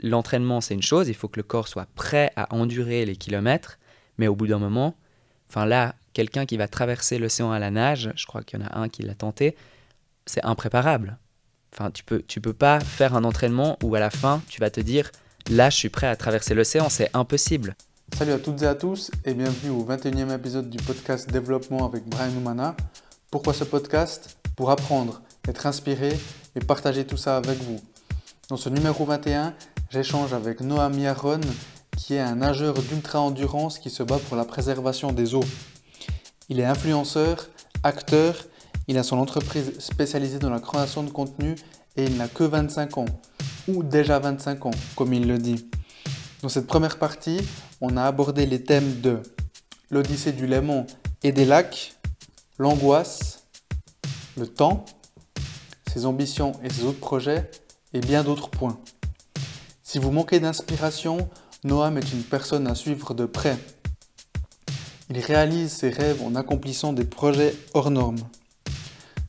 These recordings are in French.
l'entraînement, c'est une chose, il faut que le corps soit prêt à endurer les kilomètres, mais au bout d'un moment, enfin là, quelqu'un qui va traverser l'océan à la nage, je crois qu'il y en a un qui l'a tenté, c'est impréparable. Enfin, tu peux pas faire un entraînement où à la fin, tu vas te dire « là, je suis prêt à traverser l'océan », c'est impossible. Salut à toutes et à tous et bienvenue au 21e épisode du podcast Développement avec Brian Oumana. Pourquoi ce podcast ? Pour apprendre, être inspiré et partager tout ça avec vous. Dans ce numéro 21, j'échange avec Noam Yaron, qui est un nageur d'ultra-endurance qui se bat pour la préservation des eaux. Il est influenceur, acteur, il a son entreprise spécialisée dans la création de contenu et il n'a que 25 ans, ou déjà 25 ans, comme il le dit. Dans cette première partie, on a abordé les thèmes de l'Odyssée du Léman et des lacs, l'angoisse, le temps, ses ambitions et ses autres projets, et bien d'autres points. Si vous manquez d'inspiration, Noam est une personne à suivre de près. Il réalise ses rêves en accomplissant des projets hors normes.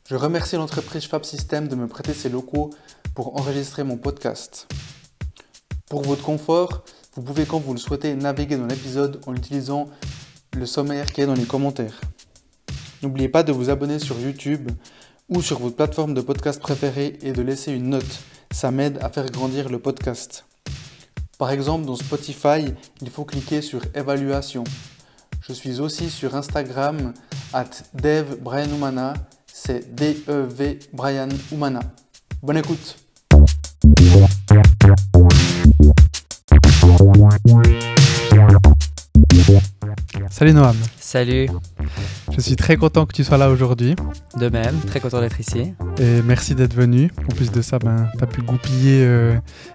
Je remercie l'entreprise Fab System de me prêter ses locaux pour enregistrer mon podcast. Pour votre confort, vous pouvez quand vous le souhaitez naviguer dans l'épisode en utilisant le sommaire qui est dans les commentaires. N'oubliez pas de vous abonner sur YouTube ou sur votre plateforme de podcast préférée et de laisser une note. Ça m'aide à faire grandir le podcast. Par exemple, dans Spotify, il faut cliquer sur évaluation. Je suis aussi sur Instagram @devbrianoumana, c'est D-E-V Brian Oumana. Bonne écoute. Salut Noam. Salut, Je suis très content que tu sois là aujourd'hui de même, très content d'être ici. et merci d'être venu. En plus de ça, tu as pu goupiller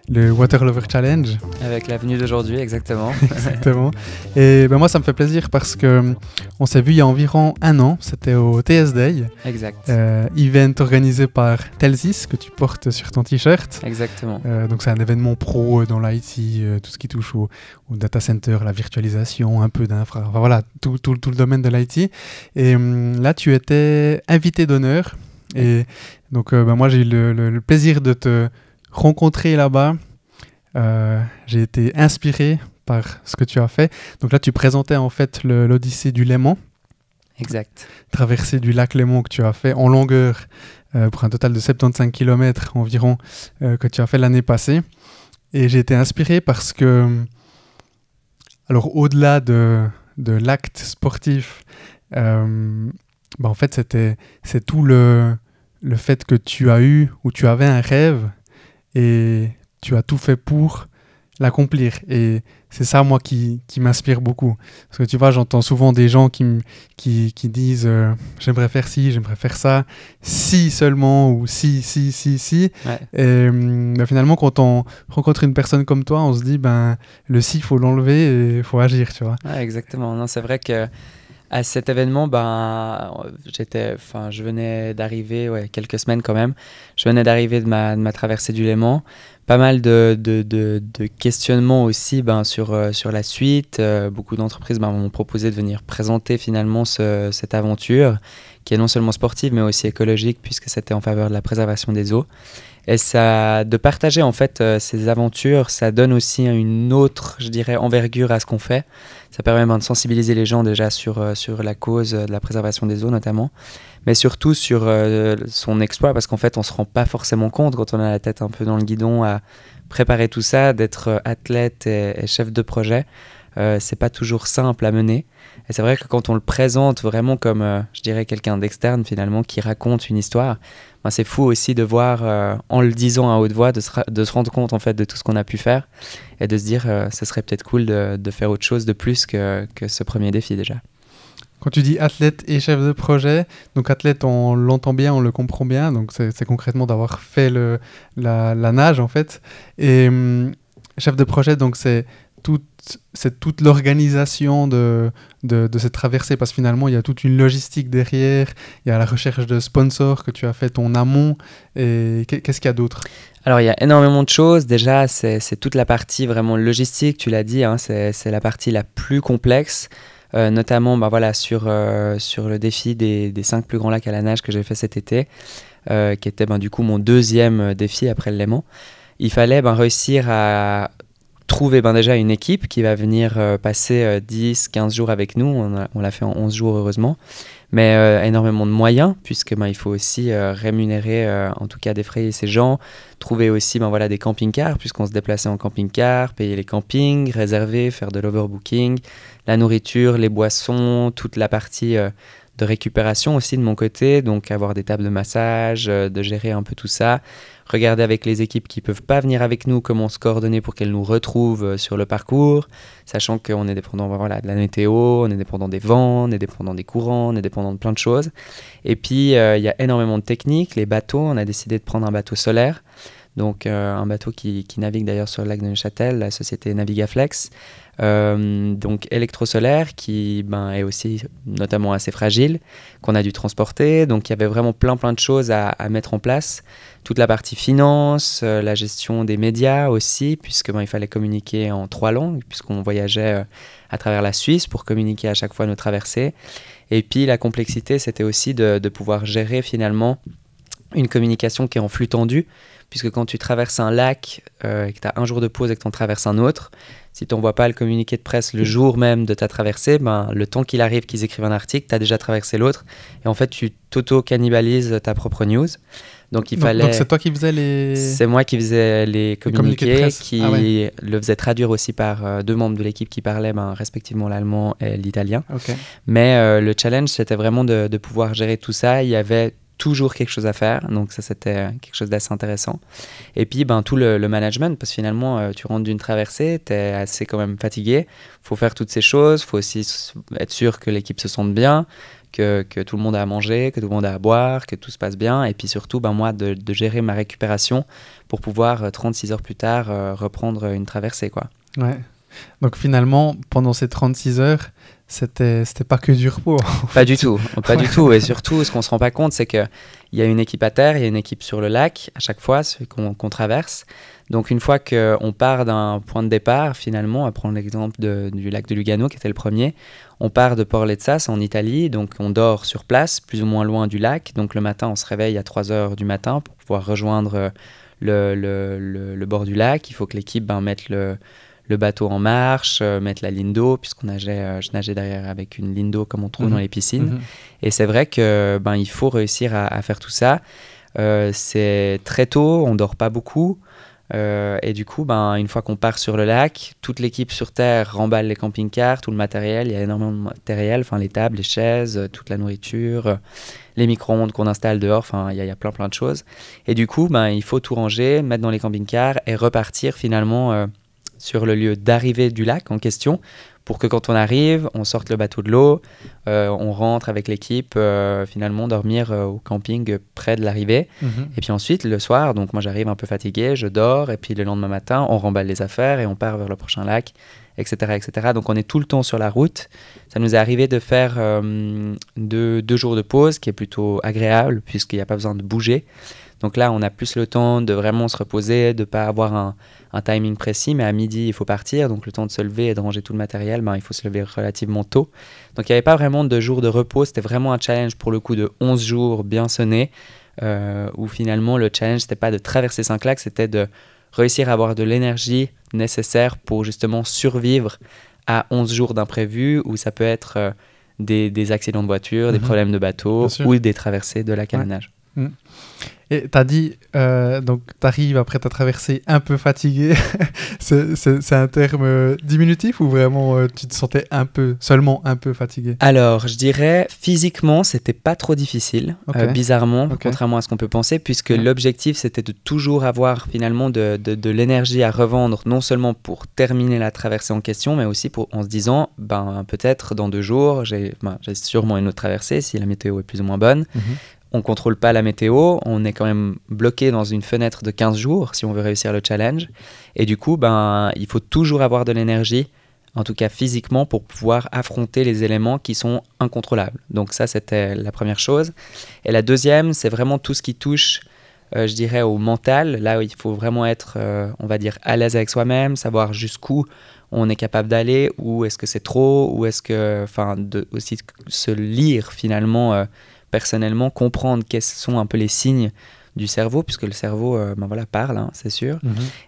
le Water Lover Challenge. Avec la venue d'aujourd'hui, exactement. Exactement. Et moi, ça me fait plaisir parce que on s'est vu il y a environ un an. C'était au TS Day, Exact, event organisé par Telsis que tu portes sur ton t-shirt. exactement. Donc c'est un événement pro dans l'IT, tout ce qui touche au data center, la virtualisation, un peu d'infra, enfin voilà, tout le domaine de l'IT. Et là, tu étais invité d'honneur. Et donc moi, j'ai eu le plaisir de te rencontrer là-bas. J'ai été inspiré par ce que tu as fait. Donc là, tu présentais en fait l'Odyssée du Léman, Exact. traversée du lac Léman que tu as fait en longueur pour un total de 75 km environ que tu as fait l'année passée. Et j'ai été inspiré parce que, alors au-delà de l'acte sportif, en fait c'est tout le fait que tu avais un rêve et tu as tout fait pour l'accomplir. Et c'est ça, moi, qui m'inspire beaucoup. Parce que tu vois, j'entends souvent des gens qui disent j'aimerais faire ci, j'aimerais faire ça, si seulement, ou si. Ouais. Et finalement, quand on rencontre une personne comme toi, on se dit, le si, il faut l'enlever et il faut agir, tu vois. Ouais, exactement. Non, c'est vrai que à cet événement, je venais d'arriver, quelques semaines quand même. Je venais d'arriver de ma traversée du Léman. Pas mal de questionnements aussi sur la suite. Beaucoup d'entreprises m'ont proposé de venir présenter finalement cette aventure qui est non seulement sportive mais aussi écologique puisque c'était en faveur de la préservation des eaux. Et ça, de partager en fait ces aventures, ça donne aussi une autre, je dirais, envergure à ce qu'on fait. Ça permet de sensibiliser les gens déjà sur la cause de la préservation des eaux notamment, mais surtout sur son exploit parce qu'en fait on se rend pas forcément compte quand on a la tête un peu dans le guidon à préparer tout ça, d'être athlète et chef de projet. C'est pas toujours simple à mener. Et c'est vrai que quand on le présente vraiment comme, je dirais, quelqu'un d'externe finalement qui raconte une histoire, c'est fou aussi de voir, en le disant à haute voix, de se rendre compte en fait de tout ce qu'on a pu faire et de se dire ce serait peut-être cool de faire autre chose de plus que ce premier défi déjà. Quand tu dis athlète et chef de projet, donc athlète, on l'entend bien, on le comprend bien, donc c'est concrètement d'avoir fait la nage en fait. Et chef de projet, donc c'est toute l'organisation de cette traversée, parce que finalement il y a toute une logistique derrière, il y a la recherche de sponsors que tu as fait en amont, et qu'est-ce qu'il y a d'autre ? Alors il y a énormément de choses, déjà c'est toute la partie vraiment logistique, tu l'as dit, c'est la partie la plus complexe, notamment sur le défi des 5 plus grands lacs à la nage que j'ai fait cet été, qui était du coup mon deuxième défi après le Léman. il fallait réussir à trouver déjà une équipe qui va venir passer 10-15 jours avec nous. On l'a fait en 11 jours, heureusement. Mais énormément de moyens, puisque il faut aussi rémunérer, en tout cas défrayer ces gens, trouver aussi des camping-cars, puisqu'on se déplaçait en camping-car, payer les campings, réserver, faire de l'overbooking, la nourriture, les boissons, toute la partie de récupération aussi de mon côté, donc avoir des tables de massage, de gérer un peu tout ça, regarder avec les équipes qui ne peuvent pas venir avec nous comment se coordonner pour qu'elles nous retrouvent sur le parcours, sachant qu'on est dépendant de la météo, on est dépendant des vents, on est dépendant des courants, on est dépendant de plein de choses. Et puis, il y a énormément de techniques. Les bateaux, on a décidé de prendre un bateau solaire, donc un bateau qui navigue d'ailleurs sur le lac de Neuchâtel, la société Navigaflex, donc électrosolaire qui est aussi notamment assez fragile, qu'on a dû transporter. Donc il y avait vraiment plein de choses à mettre en place. Toute la partie finance, la gestion des médias aussi, puisque il fallait communiquer en 3 langues, puisqu'on voyageait à travers la Suisse pour communiquer à chaque fois nos traversées. Et puis la complexité, c'était aussi de pouvoir gérer finalement une communication qui est en flux tendu, puisque quand tu traverses un lac et que tu as un jour de pause et que tu en traverses un autre, si tu n'envoies pas le communiqué de presse le jour même de ta traversée, le temps qu'il arrive qu'ils écrivent un article, tu as déjà traversé l'autre. Et en fait, tu t'auto-cannibalises ta propre news. Donc, donc c'est toi qui faisais les... C'est moi qui faisais les communiqués, qui ouais. le faisais traduire aussi par 2 membres de l'équipe qui parlaient respectivement l'allemand et l'italien. Okay. Mais le challenge, c'était vraiment de pouvoir gérer tout ça. Il y avait toujours quelque chose à faire, donc ça c'était quelque chose d'assez intéressant. Et puis tout le management, parce que finalement tu rentres d'une traversée, tu es assez quand même fatigué, il faut faire toutes ces choses, il faut aussi être sûr que l'équipe se sente bien, que tout le monde a à manger, que tout le monde a à boire, que tout se passe bien, et puis surtout moi de gérer ma récupération pour pouvoir 36 heures plus tard reprendre une traversée, quoi. Ouais. Donc finalement, pendant ces 36 heures, c'était pas que du repos. Pas du tout. Et surtout, ce qu'on se rend pas compte, c'est qu'il y a une équipe à terre, il y a une équipe sur le lac, à chaque fois, celui qu'on traverse. Donc une fois qu'on part d'un point de départ, finalement, à prendre l'exemple du lac de Lugano, qui était le premier, on part de Porlezza, en Italie, donc on dort sur place, plus ou moins loin du lac. Donc le matin, on se réveille à 3 heures du matin pour pouvoir rejoindre le bord du lac. Il faut que l'équipe mette le bateau en marche, mettre la ligne d'eau, puisqu'on je nageais derrière avec une ligne d'eau comme on trouve dans les piscines. Et c'est vrai que il faut réussir à faire tout ça. C'est très tôt, on dort pas beaucoup. Et du coup, une fois qu'on part sur le lac, toute l'équipe sur terre remballe les camping-cars, tout le matériel. Il y a énormément de matériel, les tables, les chaises, toute la nourriture, les micro-ondes qu'on installe dehors. Il y a plein de choses. Et du coup, il faut tout ranger, mettre dans les camping-cars et repartir finalement sur le lieu d'arrivée du lac en question, pour que quand on arrive, on sorte le bateau de l'eau, on rentre avec l'équipe, finalement dormir au camping près de l'arrivée. Et puis ensuite, le soir, donc moi j'arrive un peu fatigué, je dors, et puis le lendemain matin, on remballe les affaires et on part vers le prochain lac, etc., etc. Donc on est tout le temps sur la route. Ça nous est arrivé de faire 2 jours de pause, qui est plutôt agréable, puisqu'il n'y a pas besoin de bouger. Donc là, on a plus le temps de vraiment se reposer, de ne pas avoir un timing précis, mais à midi, il faut partir. Donc le temps de se lever et de ranger tout le matériel, il faut se lever relativement tôt. Donc il n'y avait pas vraiment de jours de repos. C'était vraiment un challenge pour le coup de 11 jours bien sonnés, où finalement le challenge, c'était pas de traverser 5 lacs, c'était de réussir à avoir de l'énergie nécessaire pour justement survivre à 11 jours d'imprévus, où ça peut être des accidents de voiture, des problèmes de bateau ou des traversées de lac à la nage. Et tu as dit, donc tu arrives après ta traversée un peu fatigué. c'est un terme diminutif ou vraiment tu te sentais seulement un peu fatigué? Alors, je dirais physiquement, c'était pas trop difficile, bizarrement, contrairement à ce qu'on peut penser, puisque l'objectif c'était de toujours avoir finalement de l'énergie à revendre, non seulement pour terminer la traversée en question, mais aussi en se disant, peut-être dans 2 jours, j'ai sûrement une autre traversée si la météo est plus ou moins bonne. On ne contrôle pas la météo, on est quand même bloqué dans une fenêtre de 15 jours si on veut réussir le challenge. Et du coup, il faut toujours avoir de l'énergie, en tout cas physiquement, pour pouvoir affronter les éléments qui sont incontrôlables. Donc ça, c'était la première chose. Et la deuxième, c'est vraiment tout ce qui touche, je dirais, au mental. Là, il faut vraiment être, on va dire, à l'aise avec soi-même, savoir jusqu'où on est capable d'aller, ou est-ce que c'est trop, ou est-ce que, aussi se lire finalement personnellement, comprendre quels sont un peu les signes du cerveau, puisque le cerveau parle, hein, c'est sûr.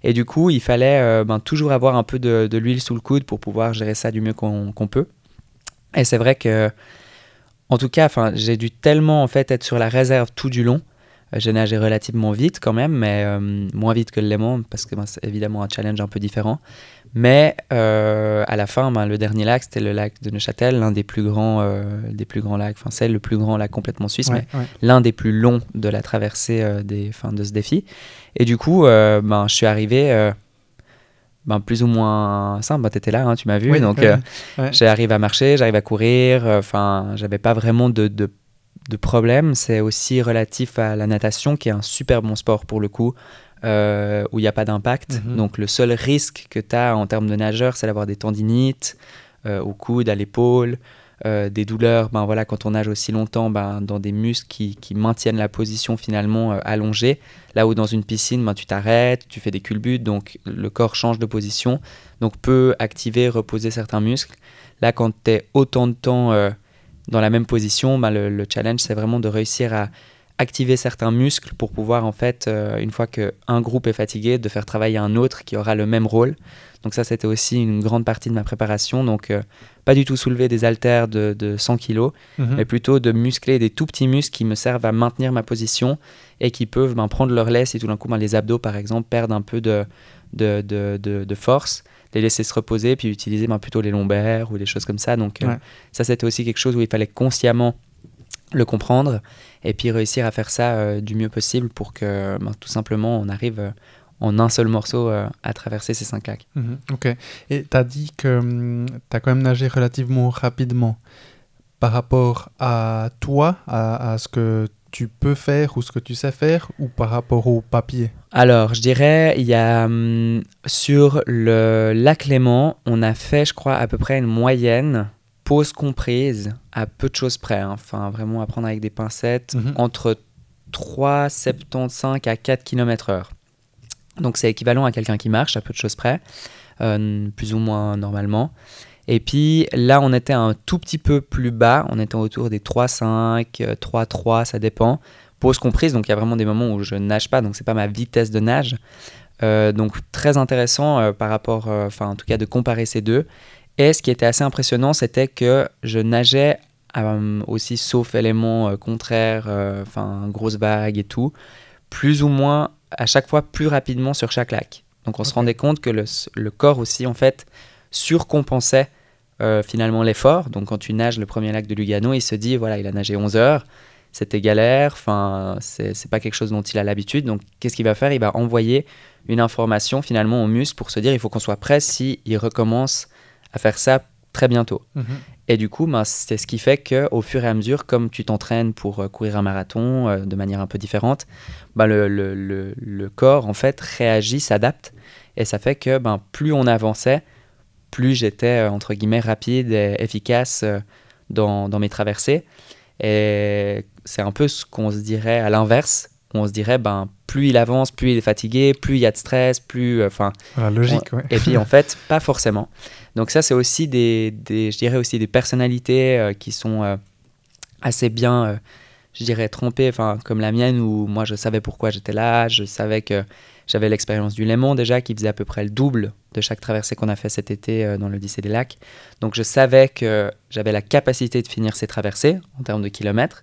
Et du coup, il fallait toujours avoir un peu de l'huile sous le coude pour pouvoir gérer ça du mieux qu'on peut. Et c'est vrai que, en tout cas, j'ai dû tellement en fait être sur la réserve tout du long. J'ai nagé relativement vite quand même, mais moins vite que le Léman, parce que c'est évidemment un challenge un peu différent. Mais à la fin, le dernier lac, c'était le lac de Neuchâtel, l'un des plus grands lacs. Enfin, c'est le plus grand lac complètement suisse, mais l'un des plus longs de la traversée de ce défi. Et du coup, je suis arrivé plus ou moins simple. Tu étais là, hein, tu m'as vu. Donc, j'arrive à marcher, j'arrive à courir. J'avais pas vraiment de problème. C'est aussi relatif à la natation, qui est un super bon sport pour le coup. Où il n'y a pas d'impact. Donc le seul risque que tu as en termes de nageur, c'est d'avoir des tendinites au coude, à l'épaule, des douleurs quand on nage aussi longtemps dans des muscles qui maintiennent la position finalement allongée. Là où dans une piscine, tu t'arrêtes, tu fais des culbutes, donc le corps change de position, donc peut activer, reposer certains muscles. Là, quand tu es autant de temps dans la même position, le challenge, c'est vraiment de réussir à activer certains muscles pour pouvoir, en fait, une fois qu'un groupe est fatigué, de faire travailler un autre qui aura le même rôle. Donc ça, c'était aussi une grande partie de ma préparation. Donc, pas du tout soulever des haltères de 100 kg, mais plutôt de muscler des tout petits muscles qui me servent à maintenir ma position et qui peuvent prendre leur lait si tout d'un coup, les abdos, par exemple, perdent un peu de force, les laisser se reposer, puis utiliser plutôt les lombaires ou des choses comme ça. Donc, ça, c'était aussi quelque chose où il fallait consciemment le comprendre et puis réussir à faire ça du mieux possible pour que tout simplement on arrive en un seul morceau à traverser ces 5 lacs. Ok. Et tu as dit que tu as quand même nagé relativement rapidement par rapport à toi, à ce que tu peux faire ou ce que tu sais faire, ou par rapport au papier? Alors, je dirais, il y a sur le lac Léman, on a fait, je crois, à peu près une moyenne, pause comprise, à peu de choses près, hein. Enfin, vraiment à prendre avec des pincettes, entre 3,75 à 4 km/h. Donc, c'est équivalent à quelqu'un qui marche, à peu de choses près, plus ou moins normalement. Et puis là, on était un tout petit peu plus bas, on était autour des 3,5, 3,3, ça dépend. Pause comprise, donc il y a vraiment des moments où je nage pas, donc c'est pas ma vitesse de nage. Donc très intéressant par rapport, en tout cas de comparer ces deux. Et ce qui était assez impressionnant, c'était que je nageais aussi, sauf éléments contraires, grosses vagues et tout, plus ou moins à chaque fois plus rapidement sur chaque lac. Donc on se rendait compte que le corps aussi, en fait, surcompensait finalement l'effort. Donc quand tu nages le premier lac de Lugano, il se dit, voilà, il a nagé 11 heures, c'était galère, c'est pas quelque chose dont il a l'habitude. Donc qu'est-ce qu'il va faire? Il va envoyer une information finalement aux muscles pour se dire, il faut qu'on soit prêt s'il recommence à faire ça très bientôt. Et du coup, c'est ce qui fait qu'au fur et à mesure, comme tu t'entraînes pour courir un marathon de manière un peu différente, le corps en fait réagit, s'adapte, et ça fait que plus on avançait, plus j'étais entre guillemets rapide et efficace dans mes traversées. Et c'est un peu ce qu'on se dirait à l'inverse. On se dirait, plus il avance, plus il est fatigué, plus il y a de stress, plus... Voilà, logique, ouais. Et puis, en fait, pas forcément. Donc ça, c'est aussi je dirais aussi des personnalités qui sont assez bien, je dirais, trempées, comme la mienne, où moi, je savais pourquoi j'étais là, je savais que j'avais l'expérience du Léman déjà, qui faisait à peu près le double de chaque traversée qu'on a fait cet été dans l'Odyssée des lacs. Donc, je savais que j'avais la capacité de finir ces traversées en termes de kilomètres.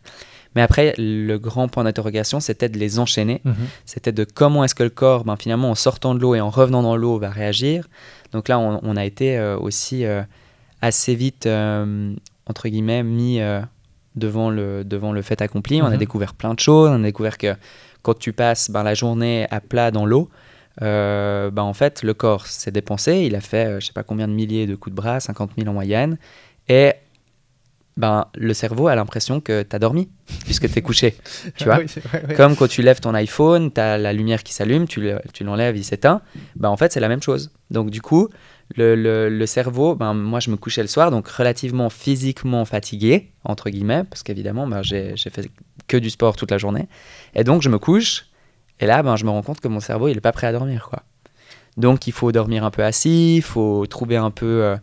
Mais après, le grand point d'interrogation, c'était de les enchaîner. C'était de comment est-ce que le corps, finalement, en sortant de l'eau et en revenant dans l'eau, va réagir. Donc là, on a été aussi assez vite, entre guillemets, mis devant le fait accompli. On a découvert plein de choses. On a découvert que quand tu passes la journée à plat dans l'eau, en fait, le corps s'est dépensé. Il a fait, je ne sais pas combien de milliers de coups de bras, 50 000 en moyenne. Et le cerveau a l'impression que tu as dormi, puisque tu es couché. Tu vois, oui, vrai. Comme quand tu lèves ton iPhone, tu as la lumière qui s'allume, tu l'enlèves, il s'éteint. En fait, c'est la même chose. Donc, du coup, le cerveau, moi, je me couchais le soir, donc relativement physiquement fatigué, entre guillemets, parce qu'évidemment, j'ai fait que du sport toute la journée. Et donc, je me couche, et là, je me rends compte que mon cerveau, il n'est pas prêt à dormir, quoi. Donc, il faut dormir un peu assis, il faut trouver un peu...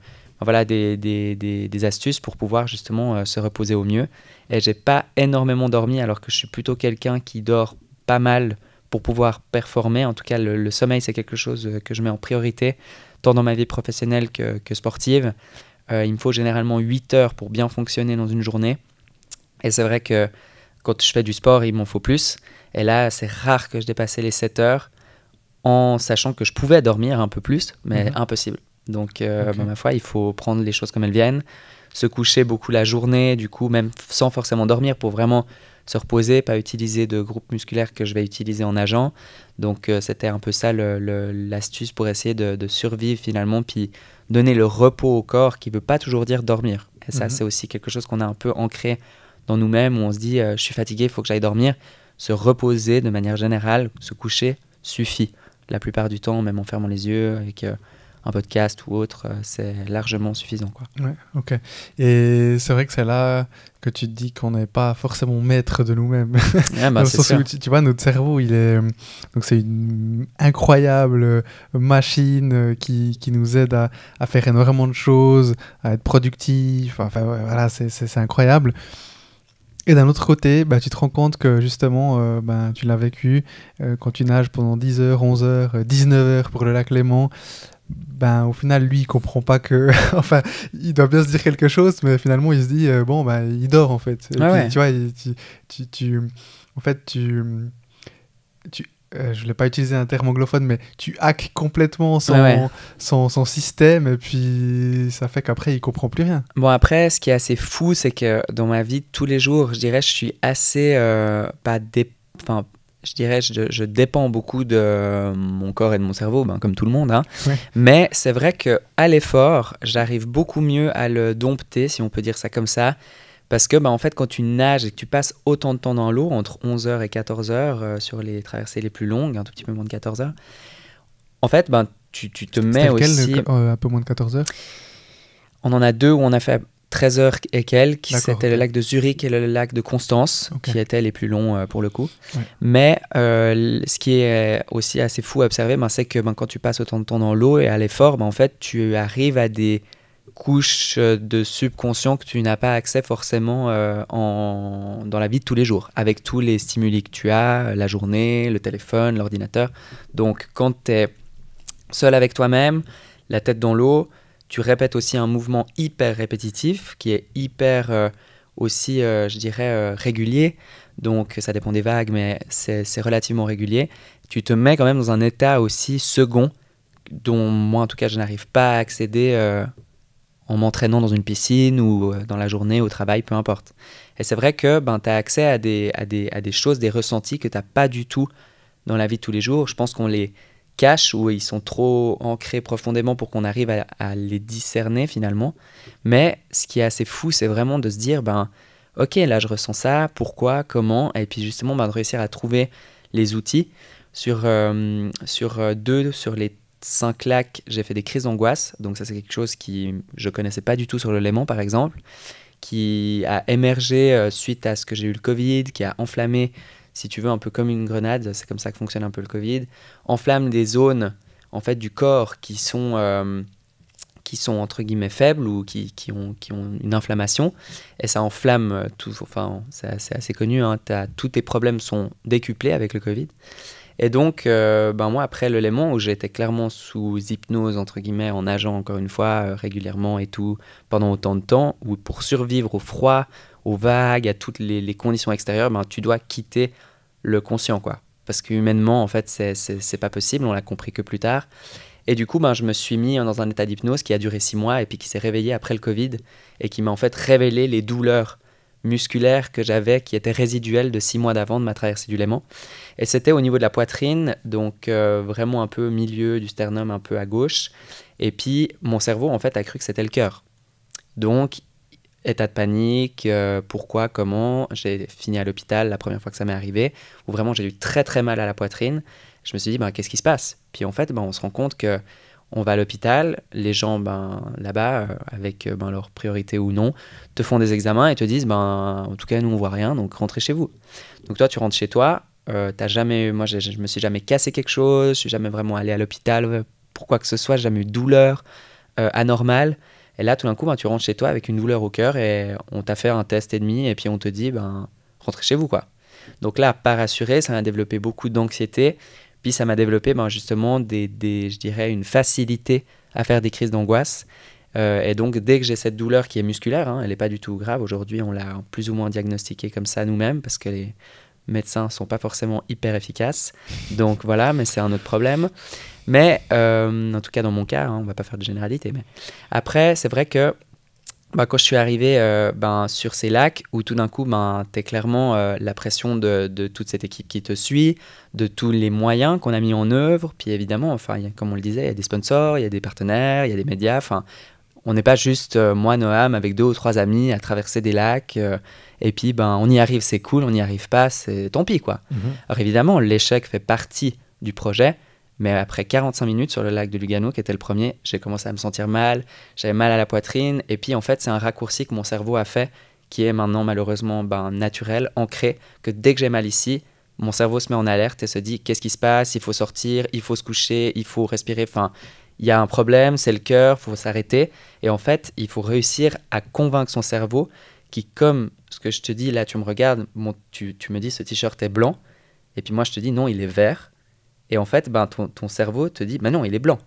des astuces pour pouvoir justement se reposer au mieux. Et j'ai pas énormément dormi, alors que je suis plutôt quelqu'un qui dort pas mal pour pouvoir performer. En tout cas, le sommeil, c'est quelque chose que je mets en priorité, tant dans ma vie professionnelle que sportive. Il me faut généralement 8 heures pour bien fonctionner dans une journée. Et c'est vrai que quand je fais du sport, il m'en faut plus. Et là, c'est rare que je dépassais les 7 heures en sachant que je pouvais dormir un peu plus, mais impossible. Donc, ma foi, il faut prendre les choses comme elles viennent, se coucher beaucoup la journée, du coup, même sans forcément dormir, pour vraiment se reposer, pas utiliser de groupe musculaire que je vais utiliser en nageant. Donc, c'était un peu ça l'astuce pour essayer de survivre finalement, puis donner le repos au corps, qui ne veut pas toujours dire dormir. Et ça, c'est aussi quelque chose qu'on a un peu ancré dans nous-mêmes, où on se dit je suis fatigué, il faut que j'aille dormir. Se reposer de manière générale, se coucher, suffit. La plupart du temps, même en fermant les yeux, avec un podcast ou autre, c'est largement suffisant, quoi. Ouais, ok. Et c'est vrai que c'est là que tu te dis qu'on n'est pas forcément maître de nous-mêmes. Ouais, Dans le sens où, tu vois, notre cerveau, donc c'est une incroyable machine qui nous aide à faire énormément de choses, à être productif. Enfin, voilà, c'est incroyable. Et d'un autre côté, tu te rends compte que justement, tu l'as vécu quand tu nages pendant 10 heures, 11 heures, 19 heures pour le lac Léman. Au final, lui, il comprend pas que... enfin, il doit bien se dire quelque chose, mais finalement, il se dit, il dort, en fait. Et puis, tu vois, en fait, je voulais pas utiliser un terme anglophone, mais tu hackes complètement son système, et puis ça fait qu'après, il comprend plus rien. Bon, après, ce qui est assez fou, c'est que dans ma vie de tous les jours, je dirais, je suis assez... je dépends beaucoup de mon corps et de mon cerveau, comme tout le monde. Hein. Ouais. Mais c'est vrai qu'à l'effort, j'arrive beaucoup mieux à le dompter, si on peut dire ça comme ça. Parce que, en fait, quand tu nages et que tu passes autant de temps dans l'eau, entre 11 heures et 14 heures, sur les traversées les plus longues, un tout petit peu moins de 14 heures, en fait, tu te mets aussi... un peu moins de 14 heures? On en a 2 où on a fait 13 heures et quelques. C'était le lac de Zurich et le lac de Constance, qui étaient les plus longs pour le coup. Ouais. Mais ce qui est aussi assez fou à observer, c'est que quand tu passes autant de temps dans l'eau et à l'effort, en fait, tu arrives à des couches de subconscient que tu n'as pas accès forcément dans la vie de tous les jours, avec tous les stimuli que tu as, la journée, le téléphone, l'ordinateur. Donc, quand tu es seul avec toi-même, la tête dans l'eau, tu répètes aussi un mouvement hyper répétitif qui est hyper aussi, je dirais, régulier. Donc, ça dépend des vagues, mais c'est relativement régulier. Tu te mets quand même dans un état aussi second, dont moi, en tout cas, je n'arrive pas à accéder en m'entraînant dans une piscine ou dans la journée, au travail, peu importe. Et c'est vrai que tu as accès à des choses, des ressentis que tu n'as pas du tout dans la vie de tous les jours. Je pense qu'on les cache ou ils sont trop ancrés profondément pour qu'on arrive à les discerner finalement. Mais ce qui est assez fou, c'est vraiment de se dire, ok, là je ressens ça, pourquoi, comment, et puis justement de réussir à trouver les outils. Sur les 5 lacs, j'ai fait des crises d'angoisse, donc ça c'est quelque chose qui je connaissais pas du tout sur le Léman par exemple, qui a émergé suite à ce que j'ai eu le Covid, qui a enflammé, si tu veux, un peu comme une grenade, c'est comme ça que fonctionne un peu le Covid, enflamme des zones en fait du corps qui sont entre guillemets faibles ou qui ont une inflammation, et ça enflamme tout. Enfin, c'est assez connu, hein, tous tes problèmes sont décuplés avec le Covid. Et donc, moi, après le Léman, où j'étais clairement sous hypnose, entre guillemets, en nageant encore une fois régulièrement et tout, pendant autant de temps, où pour survivre au froid, aux vagues, à toutes les conditions extérieures, tu dois quitter le conscient, quoi. Parce qu'humainement, en fait, c'est pas possible, on l'a compris que plus tard. Et du coup, je me suis mis dans un état d'hypnose qui a duré 6 mois et puis qui s'est réveillé après le Covid et qui m'a en fait révélé les douleurs musculaires que j'avais, qui étaient résiduelles de 6 mois d'avant de ma traversée du Léman. Et c'était au niveau de la poitrine, donc vraiment un peu au milieu du sternum, un peu à gauche. Et puis, mon cerveau, en fait, a cru que c'était le cœur. Donc, état de panique, pourquoi, comment. J'ai fini à l'hôpital la première fois que ça m'est arrivé, où vraiment j'ai eu très très mal à la poitrine. Je me suis dit, qu'est-ce qui se passe? Puis en fait, on se rend compte qu'on va à l'hôpital, les gens là-bas, avec leur priorité ou non, te font des examens et te disent, en tout cas, nous on voit rien, donc rentrez chez vous. Donc toi, tu rentres chez toi, moi je me suis jamais cassé quelque chose, je suis jamais vraiment allé à l'hôpital pour quoi que ce soit, j'ai jamais eu de douleur anormale. Et là, tout d'un coup, tu rentres chez toi avec une douleur au cœur et on t'a fait un test et demi et puis on te dit, rentrez chez vous, quoi. Donc là, pas rassuré, ça m'a développé beaucoup d'anxiété. Puis ça m'a développé justement je dirais, une facilité à faire des crises d'angoisse. Et donc, dès que j'ai cette douleur qui est musculaire, hein, elle n'est pas du tout grave. Aujourd'hui, on l'a plus ou moins diagnostiquée comme ça nous-mêmes parce que les médecins ne sont pas forcément hyper efficaces. Donc voilà, mais c'est un autre problème. Mais en tout cas, dans mon cas, hein, on ne va pas faire de généralité. Mais après, c'est vrai que quand je suis arrivé sur ces lacs, où tout d'un coup, tu es clairement la pression de toute cette équipe qui te suit, de tous les moyens qu'on a mis en œuvre. Puis évidemment, comme on le disait, il y a des sponsors, il y a des partenaires, il y a des médias. On n'est pas juste moi, Noam, avec 2 ou 3 amis à traverser des lacs. Et puis, on y arrive, c'est cool. On n'y arrive pas, c'est tant pis, quoi. Alors évidemment, l'échec fait partie du projet. Mais après 45 minutes sur le lac de Lugano, qui était le premier, j'ai commencé à me sentir mal. J'avais mal à la poitrine. Et puis, en fait, c'est un raccourci que mon cerveau a fait, qui est maintenant malheureusement naturel, ancré, que dès que j'ai mal ici, mon cerveau se met en alerte et se dit qu'est-ce qui se passe, il faut sortir, il faut se coucher, il faut respirer. Il y a un problème, c'est le cœur, il faut s'arrêter. Et en fait, il faut réussir à convaincre son cerveau qui, comme ce que je te dis, là, tu me regardes, tu me dis ce t-shirt est blanc. Et puis moi, je te dis non, il est vert. Et en fait, ton cerveau te dit non, il est blanc.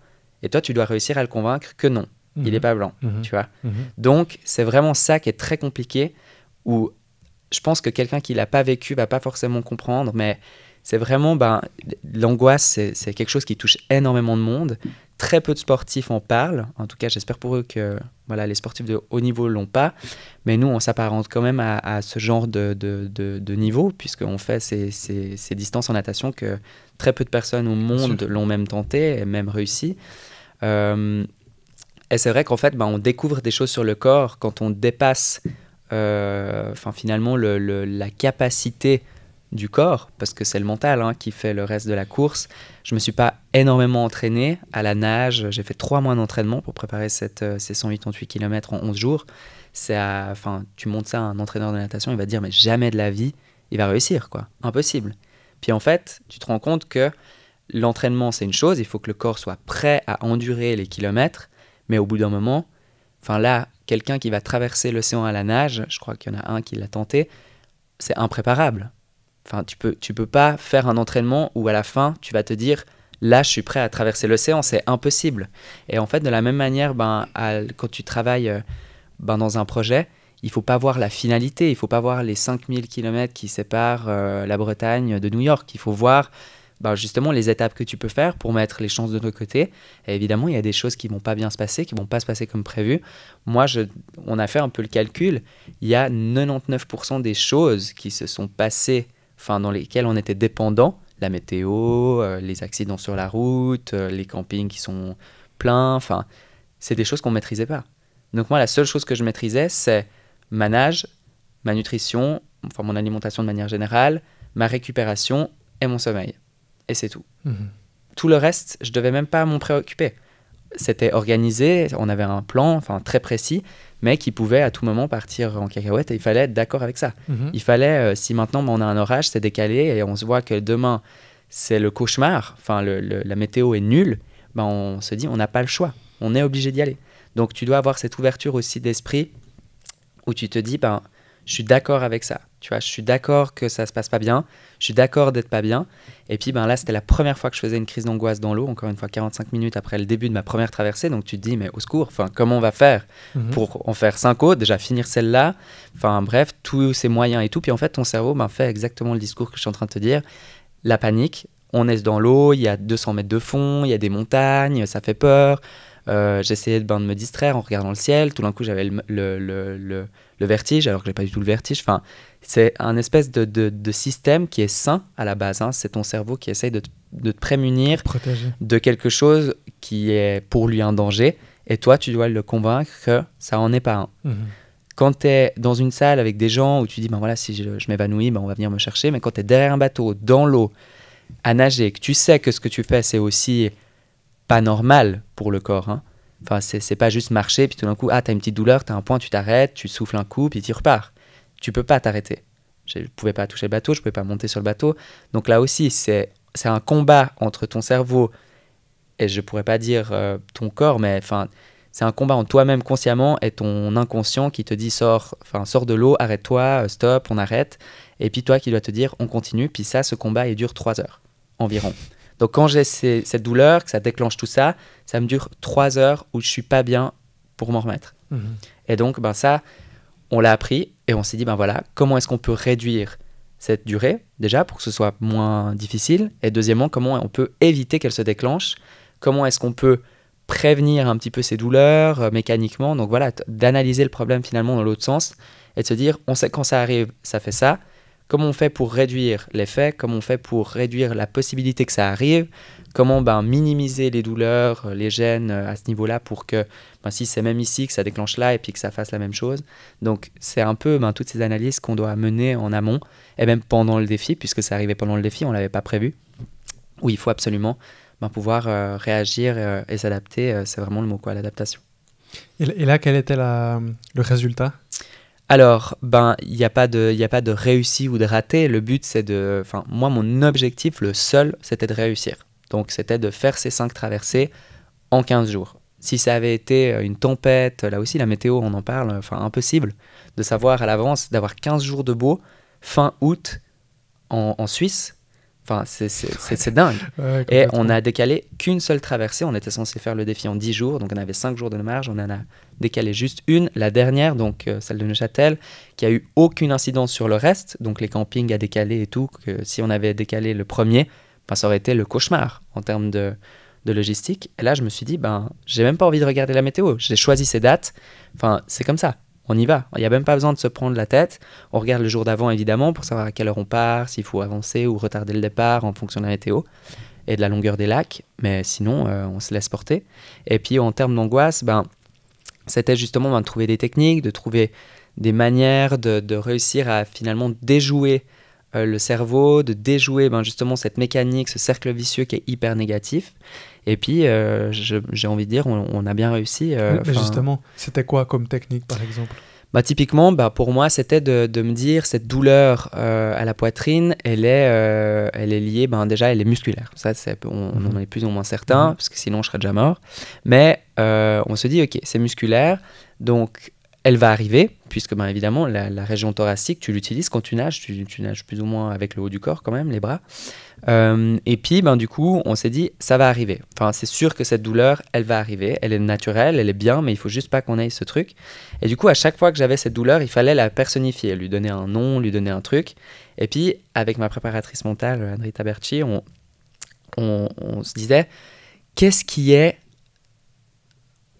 Et toi, tu dois réussir à le convaincre que non, il n'est pas blanc. Tu vois. Donc, c'est vraiment ça qui est très compliqué, où je pense que quelqu'un qui ne l'a pas vécu ne va pas forcément comprendre, mais c'est vraiment, l'angoisse, c'est quelque chose qui touche énormément de monde. Très peu de sportifs en parlent. En tout cas, j'espère pour eux que les sportifs de haut niveau ne l'ont pas. Mais nous, on s'apparente quand même à ce genre de niveau, puisqu'on fait ces distances en natation que très peu de personnes au monde l'ont même tenté et même réussi. Et c'est vrai qu'en fait, on découvre des choses sur le corps quand on dépasse finalement la capacité du corps, parce que c'est le mental qui fait le reste de la course. Je ne me suis pas énormément entraîné à la nage. J'ai fait 3 mois d'entraînement pour préparer ces 188 km en 11 jours. Tu montes ça à un entraîneur de natation, il va te dire mais jamais de la vie, il va réussir, quoi. Impossible. Puis en fait, tu te rends compte que l'entraînement, c'est une chose, il faut que le corps soit prêt à endurer les kilomètres, mais au bout d'un moment, là, quelqu'un qui va traverser l'océan à la nage, je crois qu'il y en a un qui l'a tenté, c'est impréparable. Tu peux pas faire un entraînement où à la fin, tu vas te dire là, je suis prêt à traverser l'océan, c'est impossible. Et en fait, de la même manière, quand tu travailles dans un projet, il faut pas voir la finalité, il faut pas voir les 5000 km qui séparent la Bretagne de New York. Il faut voir justement les étapes que tu peux faire pour mettre les chances de ton côté. Et évidemment, il y a des choses qui vont pas bien se passer, qui vont pas se passer comme prévu. Moi, on a fait un peu le calcul. Il y a 99% des choses qui se sont passées dans lesquelles on était dépendant, la météo, les accidents sur la route, les campings qui sont pleins, c'est des choses qu'on ne maîtrisait pas. Donc moi, la seule chose que je maîtrisais, c'est ma nage, ma nutrition, mon alimentation de manière générale, ma récupération et mon sommeil. Et c'est tout. Tout le reste, je ne devais même pas m'en préoccuper. C'était organisé, on avait un plan très précis, mais qui pouvait à tout moment partir en cacahuète et il fallait être d'accord avec ça. Il fallait, si maintenant on a un orage, c'est décalé et on se voit que demain c'est le cauchemar, la météo est nulle, on se dit on n'a pas le choix, on est obligé d'y aller. Donc tu dois avoir cette ouverture aussi d'esprit où tu te dis je suis d'accord avec ça, tu vois, je suis d'accord que ça se passe pas bien, je suis d'accord d'être pas bien. Et puis là, c'était la première fois que je faisais une crise d'angoisse dans l'eau, encore une fois 45 minutes après le début de ma première traversée, donc tu te dis mais au secours, comment on va faire pour en faire 5 autres, déjà finir celle-là, bref, tous ces moyens et tout. Puis en fait, ton cerveau fait exactement le discours que je suis en train de te dire, la panique, on est dans l'eau, il y a 200 mètres de fond, il y a des montagnes, ça fait peur. J'essayais de me distraire en regardant le ciel. Tout d'un coup, j'avais le vertige, alors que je n'ai pas du tout le vertige. C'est un espèce de système qui est sain à la base. C'est ton cerveau qui essaye de te prémunir de quelque chose qui est pour lui un danger. Et toi, tu dois le convaincre que ça n'en est pas un. Quand tu es dans une salle avec des gens où tu dis, si je m'évanouis, on va venir me chercher. Mais quand tu es derrière un bateau, dans l'eau, à nager, que tu sais que ce que tu fais, c'est aussi pas normal pour le corps. C'est pas juste marcher, puis tout d'un coup, tu as une petite douleur, tu as un point, tu t'arrêtes, tu souffles un coup, puis tu repars. Tu peux pas t'arrêter. Je pouvais pas toucher le bateau, je pouvais pas monter sur le bateau. Donc là aussi, c'est un combat entre ton cerveau et je pourrais pas dire ton corps, mais c'est un combat entre toi-même consciemment et ton inconscient qui te dit sors de l'eau, arrête-toi, stop, on arrête. Et puis toi qui dois te dire, on continue. Puis ça, ce combat, il dure 3 heures environ. Donc quand j'ai cette douleur, que ça déclenche tout ça, ça me dure 3 heures où je suis pas bien pour m'en remettre. Et donc, ça, on l'a appris et on s'est dit, voilà, comment est-ce qu'on peut réduire cette durée, déjà, pour que ce soit moins difficile. Et deuxièmement, comment on peut éviter qu'elle se déclenche. Comment est-ce qu'on peut prévenir un petit peu ces douleurs mécaniquement. Donc voilà, d'analyser le problème finalement dans l'autre sens et de se dire, on sait quand ça arrive, ça fait ça. Comment on fait pour réduire l'effet? Comment on fait pour réduire la possibilité que ça arrive? Comment minimiser les douleurs, les gènes à ce niveau-là pour que si c'est même ici, que ça déclenche là et puis que ça fasse la même chose. Donc c'est un peu toutes ces analyses qu'on doit mener en amont et même pendant le défi, puisque ça arrivait pendant le défi, on ne l'avait pas prévu, où il faut absolument pouvoir réagir et s'adapter. C'est vraiment le mot, l'adaptation. Et là, quel était le résultat? Alors, il n'y a pas de réussi ou de raté. Le but, c'est de... moi, mon objectif, le seul, c'était de réussir. Donc, c'était de faire ces 5 traversées en 15 jours. Si ça avait été une tempête, là aussi, la météo, on en parle, impossible de savoir à l'avance, d'avoir 15 jours de beau, fin août, en Suisse. C'est dingue. Ouais, et on a décalé qu'une seule traversée. On était censé faire le défi en 10 jours. Donc, on avait 5 jours de marge. On en a décalé juste une, la dernière, donc celle de Neuchâtel, qui a eu aucune incidence sur le reste. Donc, les campings à décaler et tout. Que si on avait décalé le premier, ça aurait été le cauchemar en termes de logistique. Et là, je me suis dit, j'ai même pas envie de regarder la météo. J'ai choisi ces dates. C'est comme ça. On y va. Il n'y a même pas besoin de se prendre la tête. On regarde le jour d'avant, évidemment, pour savoir à quelle heure on part, s'il faut avancer ou retarder le départ en fonction de la météo et de la longueur des lacs. Mais sinon, on se laisse porter. Et puis, en termes d'angoisse, c'était justement de trouver des techniques, de trouver des manières de réussir à finalement déjouer le cerveau, de déjouer justement cette mécanique, ce cercle vicieux qui est hyper négatif. Et puis, j'ai envie de dire, on a bien réussi. Mais justement, c'était quoi comme technique, par exemple? Typiquement, pour moi, c'était de me dire, cette douleur à la poitrine, elle est liée, déjà, elle est musculaire. Ça, on en est plus ou moins certain, parce que sinon, je serais déjà mort. Mais on se dit, ok, c'est musculaire, donc elle va arriver, puisque évidemment, la région thoracique, tu l'utilises quand tu nages, tu nages plus ou moins avec le haut du corps quand même, les bras. Et puis, du coup, on s'est dit, ça va arriver. C'est sûr que cette douleur, elle va arriver. Elle est naturelle, elle est bien, mais il faut juste pas qu'on ait ce truc. Et du coup, à chaque fois que j'avais cette douleur, il fallait la personnifier, lui donner un nom, lui donner un truc. Et puis, avec ma préparatrice mentale, Andrita Berchi, on se disait, qu'est-ce qui est...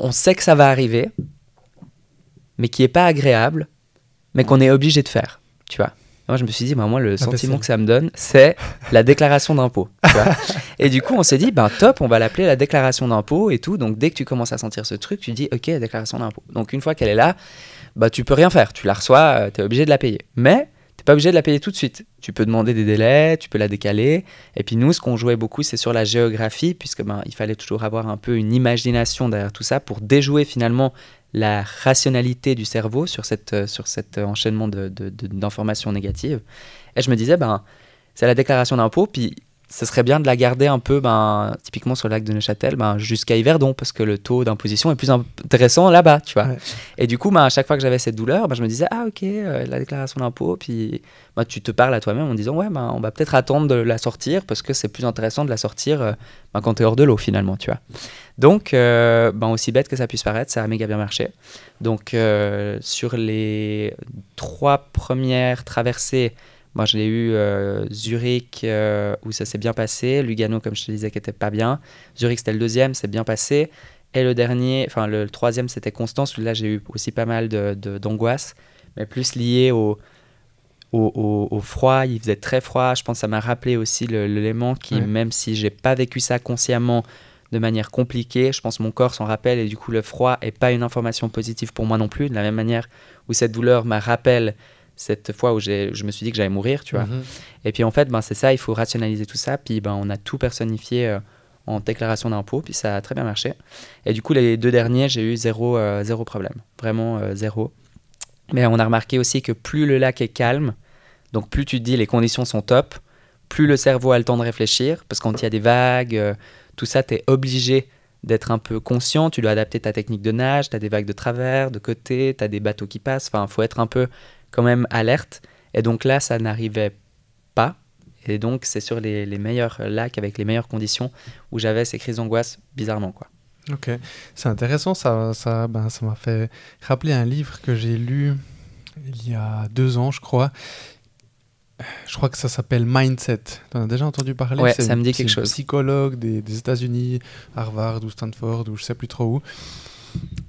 On sait que ça va arriver, mais qui est pas agréable, mais qu'on est obligé de faire, tu vois. Moi, je me suis dit, moi, le sentiment que ça me donne, c'est la déclaration d'impôt. Et du coup, on s'est dit, top, on va l'appeler la déclaration d'impôt et tout. Donc, dès que tu commences à sentir ce truc, tu dis, ok, déclaration d'impôt. Donc, une fois qu'elle est là, tu peux rien faire. Tu la reçois, tu es obligé de la payer. Mais tu n'es pas obligé de la payer tout de suite. Tu peux demander des délais, tu peux la décaler. Et puis, nous, ce qu'on jouait beaucoup, c'est sur la géographie, puisque il fallait toujours avoir un peu une imagination derrière tout ça pour déjouer finalement la rationalité du cerveau sur cet enchaînement d'informations négatives. Et je me disais, c'est la déclaration d'impôt, puis ce serait bien de la garder un peu, typiquement sur le lac de Neuchâtel, jusqu'à Yverdon, parce que le taux d'imposition est plus intéressant là-bas, tu vois. Ouais. Et du coup, à chaque fois que j'avais cette douleur, je me disais, ah ok, la déclaration d'impôt, puis tu te parles à toi-même en disant, ouais, on va peut-être attendre de la sortir, parce que c'est plus intéressant de la sortir quand tu es hors de l'eau, finalement, tu vois. Donc, aussi bête que ça puisse paraître, ça a méga bien marché. Donc, sur les 3 premières traversées, moi, je l'ai eu Zurich, où ça s'est bien passé. Lugano, comme je te disais, qui n'était pas bien. Zurich, c'était le 2e, c'est bien passé. Et le dernier, le 3e, c'était Constance. Là, j'ai eu aussi pas mal d'angoisse, mais plus lié au froid. Il faisait très froid. Je pense que ça m'a rappelé aussi l'élément qui, même si je n'ai pas vécu ça consciemment, de manière compliquée, je pense que mon corps s'en rappelle. Et du coup, le froid n'est pas une information positive pour moi non plus. De la même manière où cette douleur m'a rappelé cette fois où je me suis dit que j'allais mourir, tu vois. Et puis en fait, c'est ça, il faut rationaliser tout ça. Puis on a tout personnifié en déclaration d'impôt, puis ça a très bien marché. Et du coup, les 2 derniers, j'ai eu zéro problème. Vraiment zéro. Mais on a remarqué aussi que plus le lac est calme, donc plus tu te dis les conditions sont top, plus le cerveau a le temps de réfléchir, parce que quand il y a des vagues, tout ça, tu es obligé d'être un peu conscient, tu dois adapter ta technique de nage, tu as des vagues de travers, de côté, tu as des bateaux qui passent, il faut être un peu quand même alerte. Et donc là, ça n'arrivait pas. Et donc, c'est sur les meilleurs lacs, avec les meilleures conditions, où j'avais ces crises d'angoisse, bizarrement, quoi. Ok, c'est intéressant, ça m'a fait rappeler un livre que j'ai lu il y a 2 ans, je crois. Je crois que ça s'appelle Mindset. Tu en as déjà entendu parler? Ouais, ça me dit quelque chose. C'est un psychologue des États-Unis, Harvard ou Stanford, ou je sais plus trop où.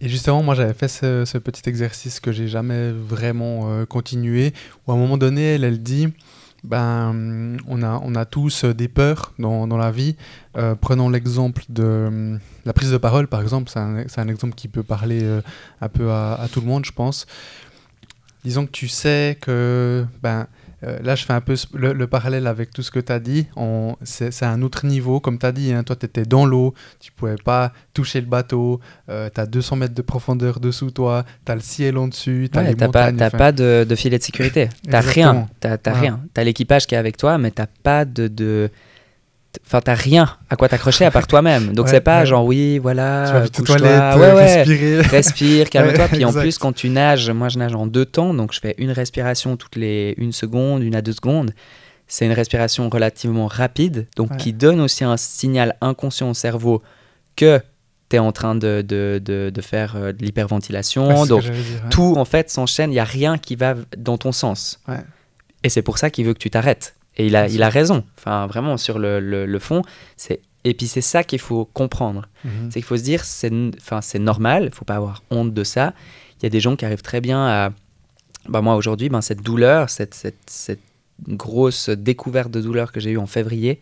Et justement, moi, j'avais fait ce petit exercice que j'ai jamais vraiment continué, où à un moment donné, elle dit, on a tous des peurs dans la vie. Prenons l'exemple de la prise de parole, par exemple. C'est un exemple qui peut parler un peu à tout le monde, je pense. Disons que tu sais que... là, je fais un peu le parallèle avec tout ce que tu as dit. C'est un autre niveau, comme tu as dit. Hein, toi, tu étais dans l'eau, tu ne pouvais pas toucher le bateau. Tu as 200 mètres de profondeur dessous toi, tu as le ciel en dessus, tu as les montagnes. Tu n'as pas de filet de sécurité. Tu n'as rien. Tu as l'équipage qui est avec toi, mais tu n'as pas Enfin, t'as rien à quoi t'accrocher à part toi-même. Donc, c'est pas genre, oui, voilà, couche-toi, respirer. Respire, calme-toi. Puis en exact. plus, quand tu nages, moi je nage en 2 temps, donc je fais une respiration toutes les 1 seconde, 1 à 2 secondes. C'est une respiration relativement rapide, donc qui donne aussi un signal inconscient au cerveau que t'es en train de faire de l'hyperventilation. Donc, tout en fait s'enchaîne, il n'y a rien qui va dans ton sens. Ouais. Et c'est pour ça qu'il veut que tu t'arrêtes. Et il a raison, enfin vraiment sur le fond. Et puis c'est ça qu'il faut comprendre. C'est qu'il faut se dire, c'est normal, il ne faut pas avoir honte de ça. Il y a des gens qui arrivent très bien à... moi aujourd'hui, cette douleur, cette grosse découverte de douleur que j'ai eue en février,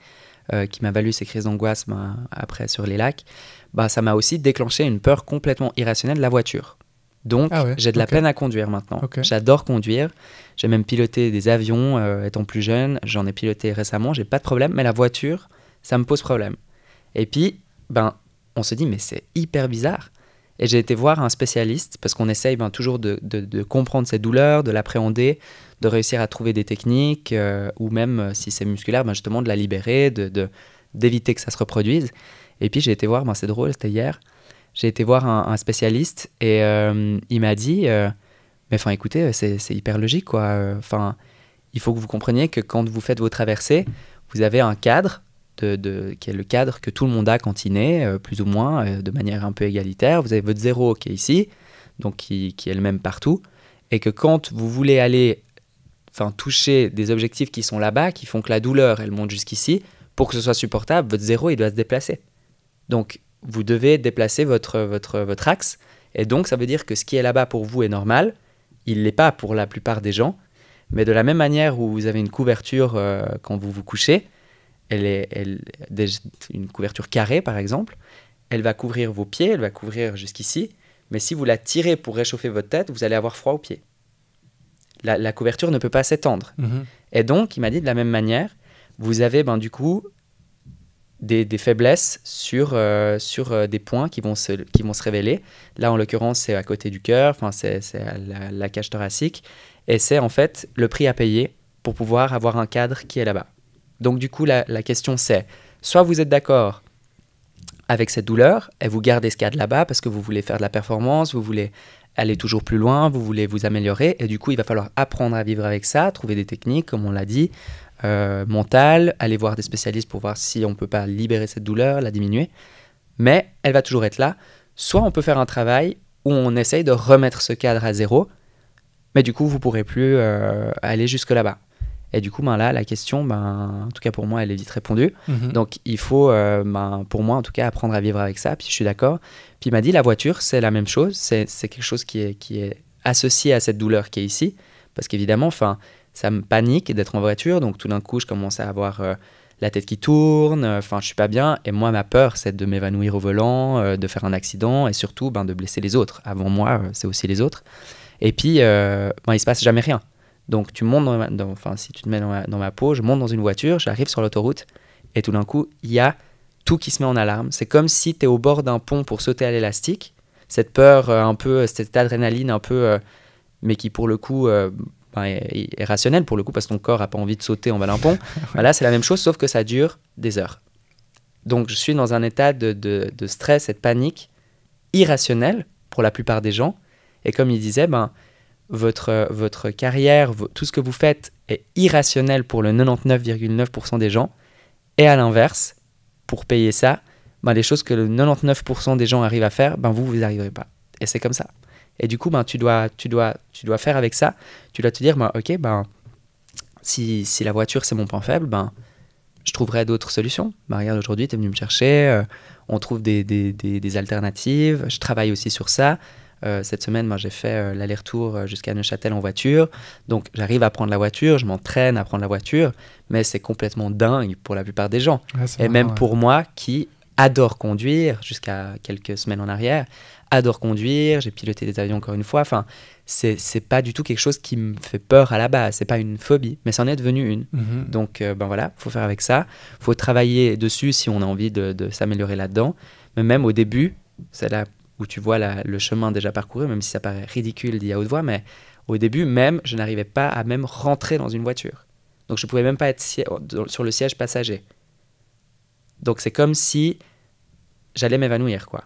qui m'a valu ces crises d'angoisse après sur les lacs, ça m'a aussi déclenché une peur complètement irrationnelle de la voiture. Donc, j'ai de la peine à conduire maintenant. J'adore conduire. J'ai même piloté des avions étant plus jeune. J'en ai piloté récemment. J'ai pas de problème. Mais la voiture, ça me pose problème. Et puis, on se dit, mais c'est hyper bizarre. Et j'ai été voir un spécialiste parce qu'on essaye toujours de comprendre ces douleurs, de l'appréhender, de réussir à trouver des techniques ou même, si c'est musculaire, justement de la libérer, d'éviter que ça se reproduise. Et puis, j'ai été voir, c'est drôle, c'était hier. J'ai été voir un spécialiste et il m'a dit mais écoutez, c'est hyper logique, quoi. Il faut que vous compreniez que quand vous faites vos traversées, vous avez un cadre qui est le cadre que tout le monde a quand il naît, plus ou moins, de manière un peu égalitaire. Vous avez votre 0 qui est ici, donc qui est le même partout, et que quand vous voulez aller toucher des objectifs qui sont là-bas, qui font que la douleur, elle monte jusqu'ici, pour que ce soit supportable, votre 0, il doit se déplacer. Donc, vous devez déplacer votre axe. Et donc, ça veut dire que ce qui est là-bas pour vous est normal. Il ne l'est pas pour la plupart des gens. Mais de la même manière où vous avez une couverture quand vous vous couchez, une couverture carrée, par exemple, elle va couvrir vos pieds, elle va couvrir jusqu'ici. Mais si vous la tirez pour réchauffer votre tête, vous allez avoir froid aux pieds. La couverture ne peut pas s'étendre. Et donc, il m'a dit de la même manière, vous avez du coup... Des faiblesses sur des points qui vont se révéler. Là, en l'occurrence, c'est à côté du cœur, c'est à la cage thoracique. Et c'est en fait le prix à payer pour pouvoir avoir un cadre qui est là-bas. Donc, du coup, la question, c'est soit vous êtes d'accord avec cette douleur et vous gardez ce cadre là-bas parce que vous voulez faire de la performance, vous voulez aller toujours plus loin, vous voulez vous améliorer. Et du coup, il va falloir apprendre à vivre avec ça, trouver des techniques, comme on l'a dit, mentale, aller voir des spécialistes pour voir si on ne peut pas libérer cette douleur, la diminuer, mais elle va toujours être là. Soit on peut faire un travail où on essaye de remettre ce cadre à 0, mais du coup vous ne pourrez plus aller jusque là-bas. Et du coup, là, la question, en tout cas pour moi, elle est vite répondue. Donc il faut, pour moi en tout cas, apprendre à vivre avec ça, puis je suis d'accord. Puis il m'a dit, la voiture, c'est la même chose, c'est quelque chose qui est associé à cette douleur qui est ici, parce qu'évidemment, ça me panique d'être en voiture, donc tout d'un coup, je commence à avoir la tête qui tourne, je suis pas bien, et moi, ma peur, c'est de m'évanouir au volant, de faire un accident, et surtout, de blesser les autres. Avant moi, c'est aussi les autres. Et puis, il se passe jamais rien. Donc, tu montes si tu te mets dans ma peau, je monte dans une voiture, j'arrive sur l'autoroute, et tout d'un coup, il y a tout qui se met en alarme. C'est comme si tu es au bord d'un pont pour sauter à l'élastique. Cette peur un peu, cette adrénaline un peu, mais qui pour le coup... est rationnel pour le coup parce que ton corps n'a pas envie de sauter en bas d'un pont. Là, c'est la même chose, sauf que ça dure des heures. Donc, je suis dans un état de stress et de panique irrationnel pour la plupart des gens. Et comme il disait, votre carrière, tout ce que vous faites est irrationnel pour le 99,9% des gens. Et à l'inverse, pour payer ça, ben, les choses que le 99% des gens arrivent à faire, ben, vous n'arriverez pas. Et c'est comme ça. Et du coup, ben, tu dois faire avec ça. Tu dois te dire, ben, ok, ben, si la voiture, c'est mon point faible, ben, je trouverai d'autres solutions. Ben, regarde, aujourd'hui, tu es venu me chercher, on trouve des alternatives. Je travaille aussi sur ça. Cette semaine, ben, j'ai fait l'aller-retour jusqu'à Neuchâtel en voiture. Donc, j'arrive à prendre la voiture, je m'entraîne à prendre la voiture, mais c'est complètement dingue pour la plupart des gens. Ouais, et même pour moi, qui adore conduire, jusqu'à quelques semaines en arrière, adore conduire, j'ai piloté des avions encore une fois. Enfin, c'est pas du tout quelque chose qui me fait peur à la base. C'est pas une phobie, mais c'en est devenu une. Donc, ben voilà, faut faire avec ça. Faut travailler dessus si on a envie de s'améliorer là-dedans. Mais même au début, c'est là où tu vois le chemin déjà parcouru, même si ça paraît ridicule dit à haute voix, mais au début même, je n'arrivais pas à même rentrer dans une voiture. Donc je pouvais même pas être sur le siège passager. Donc c'est comme si j'allais m'évanouir, quoi.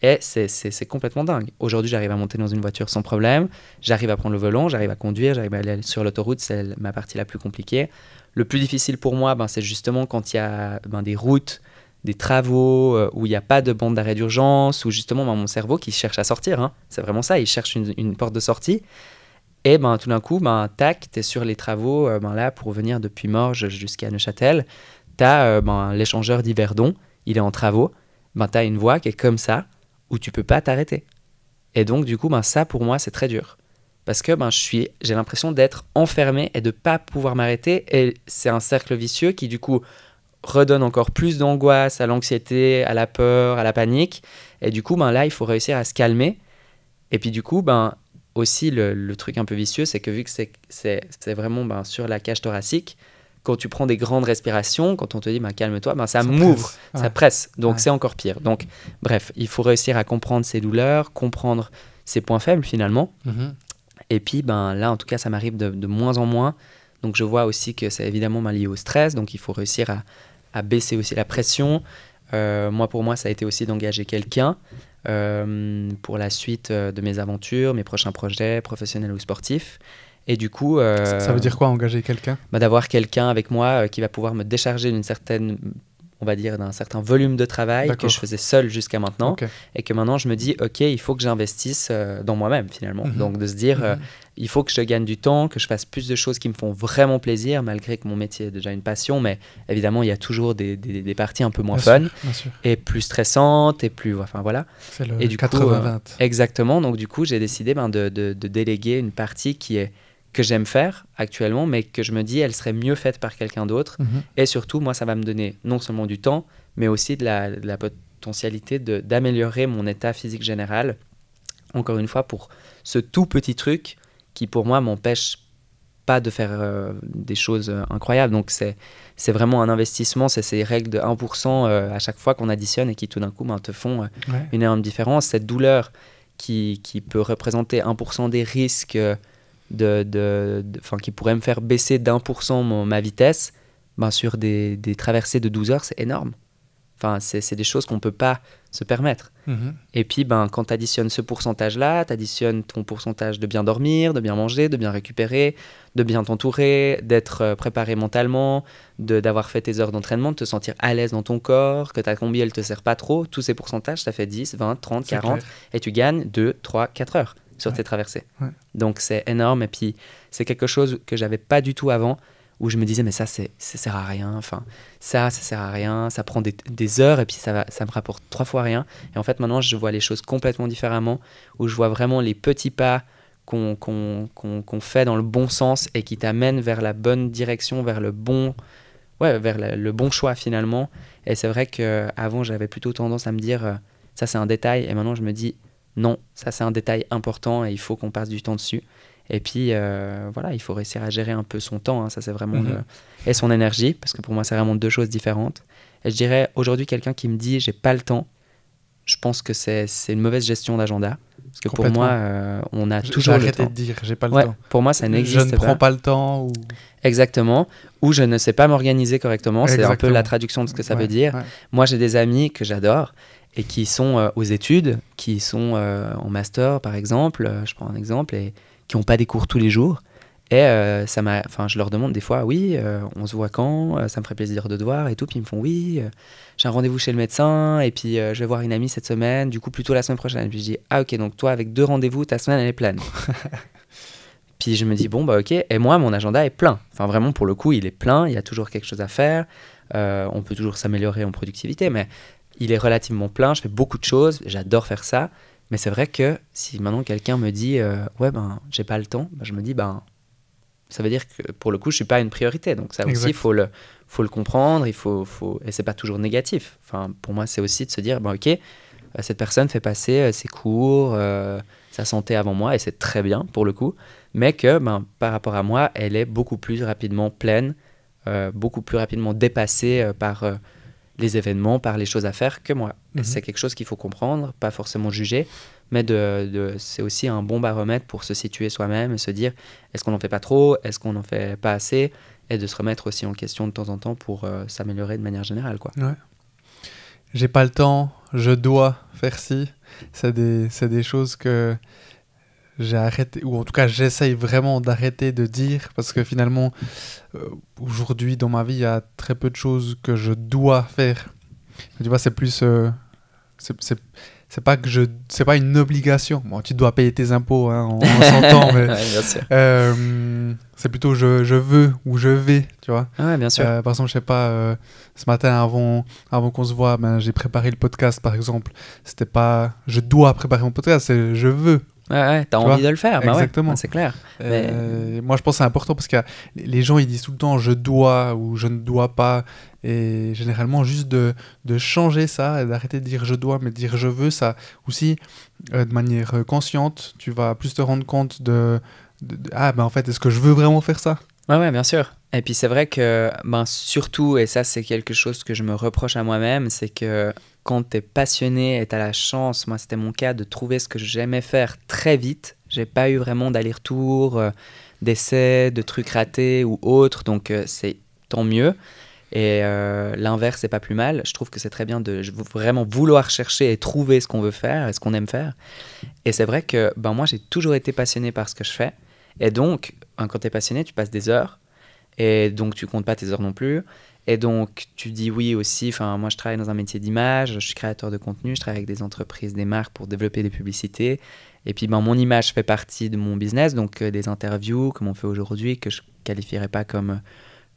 Et c'est complètement dingue. Aujourd'hui, j'arrive à monter dans une voiture sans problème, j'arrive à prendre le volant, j'arrive à conduire, j'arrive à aller sur l'autoroute, c'est ma partie la plus compliquée. Le plus difficile pour moi, ben, c'est justement quand il y a des routes, des travaux où il n'y a pas de bande d'arrêt d'urgence, où justement ben, mon cerveau qui cherche à sortir, hein, c'est vraiment ça, il cherche une porte de sortie. Et ben, tout d'un coup, ben, tac, tu es sur les travaux, ben, là, pour venir depuis Morges jusqu'à Neuchâtel, tu as ben, l'échangeur d'Yverdon, il est en travaux, ben, tu as une voie qui est comme ça, où tu peux pas t'arrêter. Et donc, du coup, ben, ça, pour moi, c'est très dur. Parce que ben, j'ai l'impression d'être enfermé et de ne pas pouvoir m'arrêter. Et c'est un cercle vicieux qui, du coup, redonne encore plus d'angoisse à l'anxiété, à la peur, à la panique. Et du coup, ben, là, il faut réussir à se calmer. Et puis, du coup, ben, aussi, le truc un peu vicieux, c'est que vu que c'est vraiment ben, sur la cage thoracique, quand tu prends des grandes respirations, quand on te dit ben, calme-toi, ben, ça m'ouvre, ça presse. Donc, c'est encore pire. Donc, bref, il faut réussir à comprendre ses douleurs, comprendre ses points faibles, finalement. Et puis, ben, là, en tout cas, ça m'arrive de moins en moins. Donc, je vois aussi que c'est évidemment lié au stress. Donc, il faut réussir à baisser aussi la pression. Pour moi, ça a été aussi d'engager quelqu'un pour la suite de mes aventures, mes prochains projets professionnels ou sportifs. Et du coup... ça veut dire quoi, engager quelqu'un ? D'avoir quelqu'un avec moi qui va pouvoir me décharger d'une certaine... on va dire d'un certain volume de travail que je faisais seul jusqu'à maintenant, et que maintenant je me dis ok, il faut que j'investisse dans moi-même finalement. Donc de se dire il faut que je gagne du temps, que je fasse plus de choses qui me font vraiment plaisir, malgré que mon métier est déjà une passion, mais évidemment il y a toujours des parties un peu moins fun et plus stressantes et plus enfin voilà. C'est le et du 80-20. coup, exactement, donc du coup j'ai décidé de déléguer une partie que j'aime faire actuellement, mais que je me dis elle serait mieux faite par quelqu'un d'autre. Et surtout, moi, ça va me donner non seulement du temps, mais aussi de la potentialité d'améliorer mon état physique général. Encore une fois, pour ce tout petit truc qui, pour moi, m'empêche pas de faire des choses incroyables. Donc, c'est vraiment un investissement. C'est ces règles de 1% à chaque fois qu'on additionne et qui, tout d'un coup, te font une énorme différence. Cette douleur qui peut représenter 1% des risques... qui pourrait me faire baisser d'1% ma vitesse, ben sur des traversées de 12 heures, c'est énorme. Enfin, c'est des choses qu'on ne peut pas se permettre. Et puis, ben, quand tu additionnes ce pourcentage-là, tu additionnes ton pourcentage de bien dormir, de bien manger, de bien récupérer, de bien t'entourer, d'être préparé mentalement, d'avoir fait tes heures d'entraînement, de te sentir à l'aise dans ton corps, que ta combi, elle ne te sert pas trop. Tous ces pourcentages, ça fait 10, 20, 30, 40, et tu gagnes 2, 3, 4 heures sur tes traversées. Donc c'est énorme, et puis c'est quelque chose que j'avais pas du tout avant, où je me disais mais ça sert à rien, enfin ça sert à rien, ça prend des heures et puis ça me rapporte 3 fois rien. Et en fait maintenant je vois les choses complètement différemment, où je vois vraiment les petits pas qu'on fait dans le bon sens et qui t'amènent vers la bonne direction, vers le bon choix finalement. Et c'est vrai qu'avant j'avais plutôt tendance à me dire ça c'est un détail, et maintenant je me dis non, ça c'est un détail important et il faut qu'on passe du temps dessus. Et puis voilà, il faut réussir à gérer un peu son temps, hein, ça c'est vraiment et son énergie, parce que pour moi c'est vraiment deux choses différentes. Et je dirais aujourd'hui, quelqu'un qui me dit j'ai pas le temps, je pense que c'est une mauvaise gestion d'agenda, parce que pour moi on a toujours le temps. J'ai arrêté de dire j'ai pas le temps. Pour moi ça n'existe pas. Je ne prends pas le temps ou... Exactement, ou je ne sais pas m'organiser correctement. C'est un peu la traduction de ce que ça veut dire. Moi j'ai des amis que j'adore et qui sont aux études, qui sont en master par exemple, je prends un exemple, et qui n'ont pas des cours tous les jours. Et je leur demande des fois, oui, on se voit quand, ça me ferait plaisir de te voir et tout. Puis ils me font, oui, j'ai un rendez-vous chez le médecin et puis je vais voir une amie cette semaine, du coup plutôt la semaine prochaine. Et puis je dis, ah ok, donc toi avec 2 rendez-vous, ta semaine elle est pleine. Puis je me dis, bon bah ok, et moi mon agenda est plein. Enfin vraiment pour le coup, il est plein, il y a toujours quelque chose à faire, on peut toujours s'améliorer en productivité, mais il est relativement plein, je fais beaucoup de choses, j'adore faire ça. Mais c'est vrai que si maintenant quelqu'un me dit, ouais ben j'ai pas le temps, ben, je me dis, ben... ça veut dire que pour le coup, je suis pas une priorité. Donc ça aussi, il faut le comprendre. Et c'est pas toujours négatif. Enfin, pour moi, c'est aussi de se dire, bon, ok, cette personne fait passer ses cours, sa santé avant moi, et c'est très bien pour le coup. Mais que par rapport à moi, elle est beaucoup plus rapidement pleine, beaucoup plus rapidement dépassée par les événements, par les choses à faire que moi. Et c'est quelque chose qu'il faut comprendre, pas forcément juger. Mais c'est aussi un bon baromètre pour se situer soi-même et se dire est-ce qu'on n'en fait pas trop, est-ce qu'on n'en fait pas assez, et de se remettre aussi en question de temps en temps pour s'améliorer de manière générale, quoi. Ouais. J'ai pas le temps, je dois faire ci. C'est des choses que j'ai arrêté, ou en tout cas j'essaye vraiment d'arrêter de dire, parce que finalement, aujourd'hui dans ma vie, il y a très peu de choses que je dois faire. Tu vois, c'est plus... c'est pas une obligation. Bon, tu dois payer tes impôts, hein, on s'entend, mais ouais, bien sûr. c'est plutôt je veux ou je vais, tu vois. Ouais, bien sûr. Par exemple, je sais pas, ce matin avant qu'on se voit, j'ai préparé le podcast, par exemple. C'était pas je dois préparer mon podcast, c'est je veux. Ouais, t'as envie de le faire, bah exactement. Ouais, c'est clair. Moi, je pense que c'est important parce que les gens, ils disent tout le temps je dois ou je ne dois pas. Et généralement, juste de changer ça et d'arrêter de dire je dois, mais de dire je veux, ça aussi, de manière consciente, tu vas plus te rendre compte en fait, est-ce que je veux vraiment faire ça ? Ouais, bien sûr. Et puis c'est vrai que, surtout, et ça c'est quelque chose que je me reproche à moi-même, c'est que quand tu es passionné et tu as la chance, moi c'était mon cas, de trouver ce que j'aimais faire très vite, j'ai pas eu vraiment d'aller-retour, d'essais, de trucs ratés ou autres, donc c'est tant mieux. Et l'inverse, c'est pas plus mal. Je trouve que c'est très bien de vraiment vouloir chercher et trouver ce qu'on veut faire et ce qu'on aime faire. Et c'est vrai que moi j'ai toujours été passionné par ce que je fais. Et donc, quand tu es passionné, tu passes des heures. Et donc, tu comptes pas tes heures non plus. Et donc, tu dis oui aussi. Enfin, moi, je travaille dans un métier d'image. Je suis créateur de contenu. Je travaille avec des entreprises, des marques pour développer des publicités. Et puis, mon image fait partie de mon business. Donc, des interviews, comme on fait aujourd'hui, que je qualifierais pas comme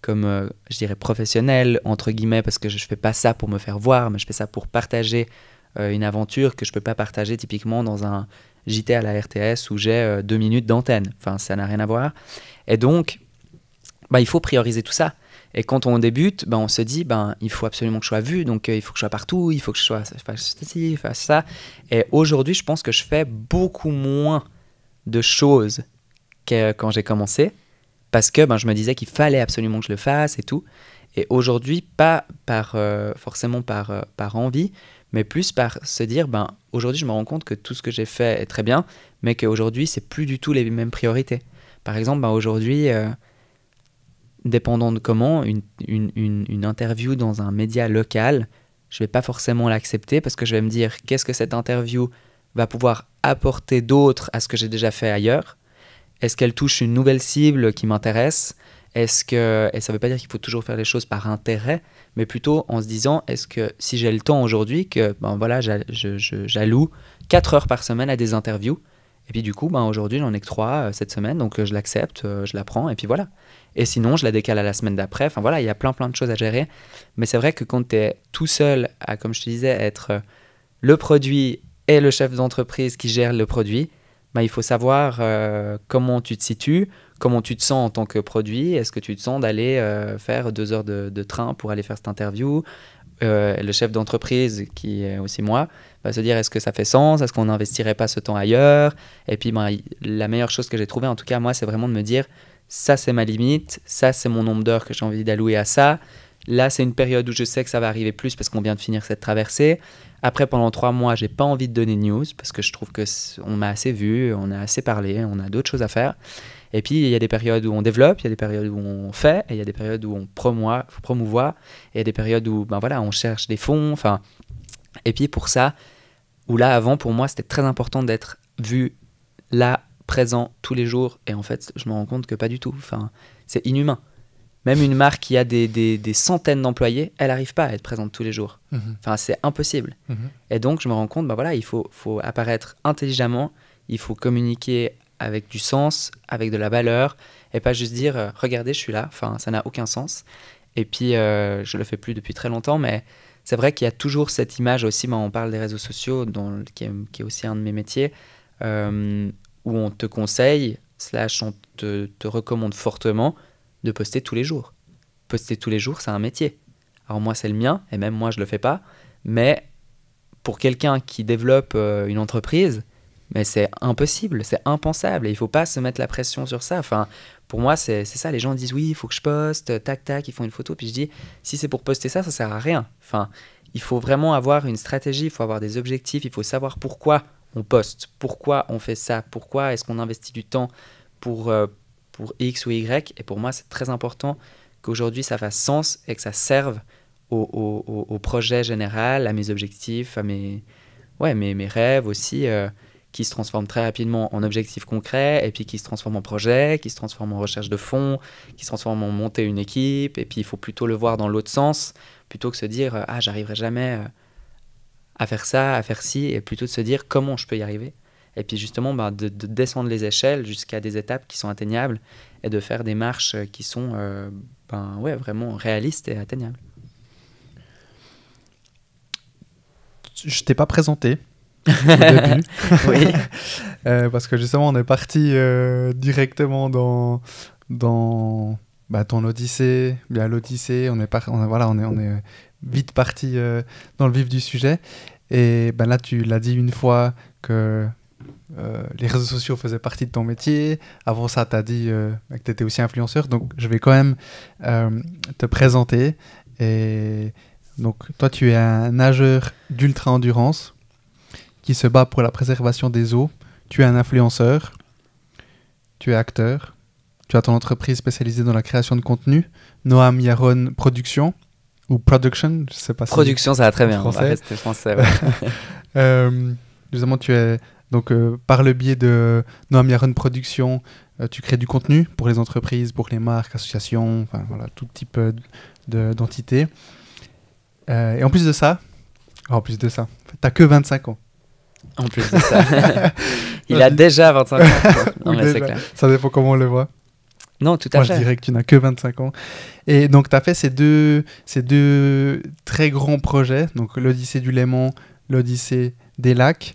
je dirais, professionnel, entre guillemets, parce que je fais pas ça pour me faire voir, mais je fais ça pour partager une aventure que je peux pas partager typiquement dans un JT à la RTS où j'ai 2 minutes d'antenne. Enfin, ça n'a rien à voir. Et donc, il faut prioriser tout ça. Et quand on débute, on se dit, il faut absolument que je sois vu, donc il faut que je sois partout, il faut que je fasse ceci, fasse ça. Et aujourd'hui, je pense que je fais beaucoup moins de choses que quand j'ai commencé, parce que je me disais qu'il fallait absolument que je le fasse et tout. Et aujourd'hui, pas forcément par envie, mais plus par se dire, aujourd'hui, je me rends compte que tout ce que j'ai fait est très bien, mais qu'aujourd'hui, c'est plus du tout les mêmes priorités. Par exemple, aujourd'hui, dépendant de comment, une interview dans un média local, je ne vais pas forcément l'accepter parce que je vais me dire, qu'est-ce que cette interview va pouvoir apporter d'autre à ce que j'ai déjà fait ailleurs ? Est-ce qu'elle touche une nouvelle cible qui m'intéresse ? Et ça ne veut pas dire qu'il faut toujours faire les choses par intérêt, mais plutôt en se disant, est-ce que si j'ai le temps aujourd'hui, que j'alloue 4 heures par semaine à des interviews, et puis du coup, aujourd'hui, j'en ai que 3 cette semaine, donc je l'accepte, je la prends, et puis voilà. Et sinon, je la décale à la semaine d'après. Enfin voilà, il y a plein de choses à gérer. Mais c'est vrai que quand tu es tout seul à, comme je te disais, être le produit et le chef d'entreprise qui gère le produit, il faut savoir comment tu te situes, comment tu te sens en tant que produit. Est-ce que tu te sens d'aller faire 2 heures de train pour aller faire cette interview ? Le chef d'entreprise, qui est aussi moi, va se dire est-ce que ça fait sens ? Est-ce qu'on n'investirait pas ce temps ailleurs ? Et puis la meilleure chose que j'ai trouvée, en tout cas moi, c'est vraiment de me dire ça c'est ma limite, ça c'est mon nombre d'heures que j'ai envie d'allouer à ça. Là c'est une période où je sais que ça va arriver plus parce qu'on vient de finir cette traversée. Après pendant 3 mois j'ai pas envie de donner de news parce que je trouve qu'on m'a assez vu, on a assez parlé, on a d'autres choses à faire. Et puis il y a des périodes où on développe, il y a des périodes où on fait, et il y a des périodes où on promouvoit, et il y a des périodes où on cherche des fonds. Et puis pour ça, où là avant pour moi c'était très important d'être vu là présent tous les jours. Et en fait, je me rends compte que pas du tout. Enfin, c'est inhumain. Même une marque qui a des centaines d'employés, elle n'arrive pas à être présente tous les jours. Enfin, c'est impossible. Et donc, je me rends compte, voilà, il faut apparaître intelligemment, il faut communiquer avec du sens, avec de la valeur, et pas juste dire regardez, je suis là. Enfin, ça n'a aucun sens. Et puis, je le fais plus depuis très longtemps, mais c'est vrai qu'il y a toujours cette image aussi. On parle des réseaux sociaux, qui est aussi un de mes métiers, où on te conseille, / on te recommande fortement de poster tous les jours. Poster tous les jours, c'est un métier. Alors moi, c'est le mien, et même moi, je le fais pas. Mais pour quelqu'un qui développe une entreprise, mais c'est impossible, c'est impensable. Et il faut pas se mettre la pression sur ça. Enfin, pour moi, c'est ça. Les gens disent oui, il faut que je poste, tac, tac, ils font une photo. Puis je dis, si c'est pour poster ça, ça sert à rien. Enfin, il faut vraiment avoir une stratégie, il faut avoir des objectifs, il faut savoir pourquoi on poste, pourquoi on fait ça, pourquoi est-ce qu'on investit du temps pour X ou Y. Et pour moi, c'est très important qu'aujourd'hui, ça fasse sens et que ça serve au projet général, à mes objectifs, à mes rêves aussi, qui se transforment très rapidement en objectifs concrets, et puis qui se transforment en projet, qui se transforment en recherche de fonds, qui se transforment en monter une équipe. Et puis, il faut plutôt le voir dans l'autre sens, plutôt que se dire « Ah, j'arriverai jamais à faire ça, à faire ci », et plutôt de se dire « Comment je peux y arriver ?» Et puis justement, de descendre les échelles jusqu'à des étapes qui sont atteignables et de faire des marches qui sont vraiment réalistes et atteignables. Je t'ai pas présenté au début. Oui. Parce que justement, on est parti directement dans ton Odyssée, bien l'Odyssée. On est vite parti dans le vif du sujet. Et là, tu l'as dit une fois que les réseaux sociaux faisaient partie de ton métier. Avant ça, tu as dit que tu étais aussi influenceur. Donc, je vais quand même te présenter. Et donc, toi, tu es un nageur d'ultra-endurance qui se bat pour la préservation des eaux. Tu es un influenceur. Tu es acteur. Tu as ton entreprise spécialisée dans la création de contenu, Noam Yaron Production, ou Production, je sais pas si... Production, ça va très bien, français. On va rester français. Ouais. Justement, tu es... Donc, par le biais de Noam Yaron Production, tu crées du contenu pour les entreprises, pour les marques, associations, enfin voilà, tout type d'entités. Et en plus de ça, t'as que 25 ans. En plus de ça, il a déjà 25 ans. Non, mais c'est clair. Ça dépend comment on le voit. Non, tout à Moi, fait. je dirais que tu n'as que 25 ans. Et donc, tu as fait ces deux très grands projets, donc l'Odyssée du Léman, l'Odyssée des Lacs.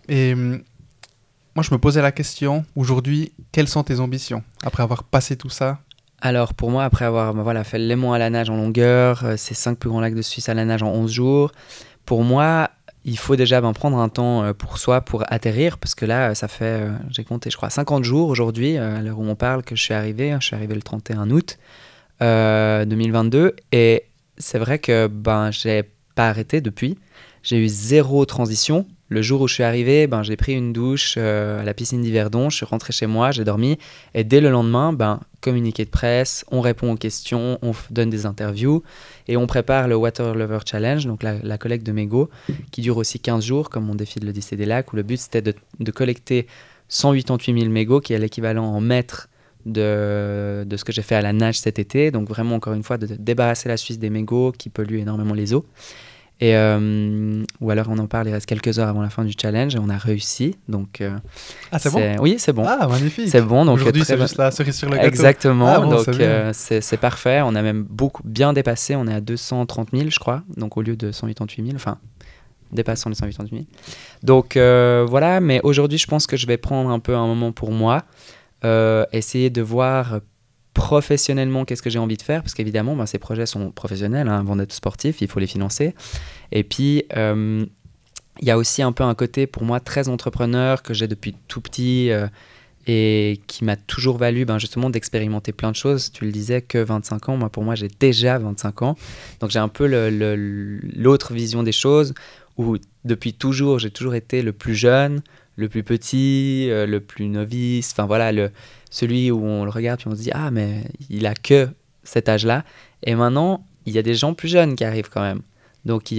Et moi, je me posais la question, aujourd'hui, quelles sont tes ambitions après avoir passé tout ça? Alors, pour moi, après avoir fait le Léman à la nage en longueur, ces 5 plus grands lacs de Suisse à la nage en 11 jours, pour moi, il faut déjà prendre un temps pour soi, pour atterrir, parce que là, ça fait, j'ai compté, je crois, 50 jours aujourd'hui, à l'heure où on parle, que je suis arrivé. Je suis arrivé le 31 août 2022, et c'est vrai que j'ai pas arrêté depuis. J'ai eu 0 transition. Le jour où je suis arrivé, j'ai pris une douche à la piscine d'Yverdon, je suis rentré chez moi, j'ai dormi, et dès le lendemain, communiqué de presse, on répond aux questions, on donne des interviews, et on prépare le Water Lover Challenge, donc la collecte de mégots, qui dure aussi 15 jours, comme mon défi de l'Odyssée des Lacs, où le but c'était de collecter 188 000 mégots, qui est l'équivalent en mètres de ce que j'ai fait à la nage cet été, donc vraiment encore une fois de débarrasser la Suisse des mégots qui polluent énormément les eaux. Et ou alors on en parle, il reste quelques heures avant la fin du challenge et on a réussi. Donc, c'est bon? Oui, c'est bon. Ah, magnifique. C'est bon. Donc, aujourd'hui, c'est juste la cerise sur le gâteau. Exactement. Ah, bon, donc, c'est parfait. On a même bien dépassé. On est à 230 000, je crois. Donc, au lieu de 188 000. Enfin, dépassant les 188 000. Donc, voilà. Mais aujourd'hui, je pense que je vais prendre un peu un moment pour moi. Essayer de voir professionnellement qu'est-ce que j'ai envie de faire, parce qu'évidemment ces projets sont professionnels, avant d'être sportifs il faut les financer, et puis il y a aussi un peu un côté pour moi très entrepreneur que j'ai depuis tout petit et qui m'a toujours valu justement d'expérimenter plein de choses. Tu le disais, que 25 ans, pour moi j'ai déjà 25 ans, donc j'ai un peu l'autre vision des choses, où depuis toujours j'ai toujours été le plus jeune, le plus petit, le plus novice, enfin voilà, celui où on le regarde puis on se dit « Ah, mais il a que cet âge-là ». Et maintenant, il y a des gens plus jeunes qui arrivent quand même. Donc,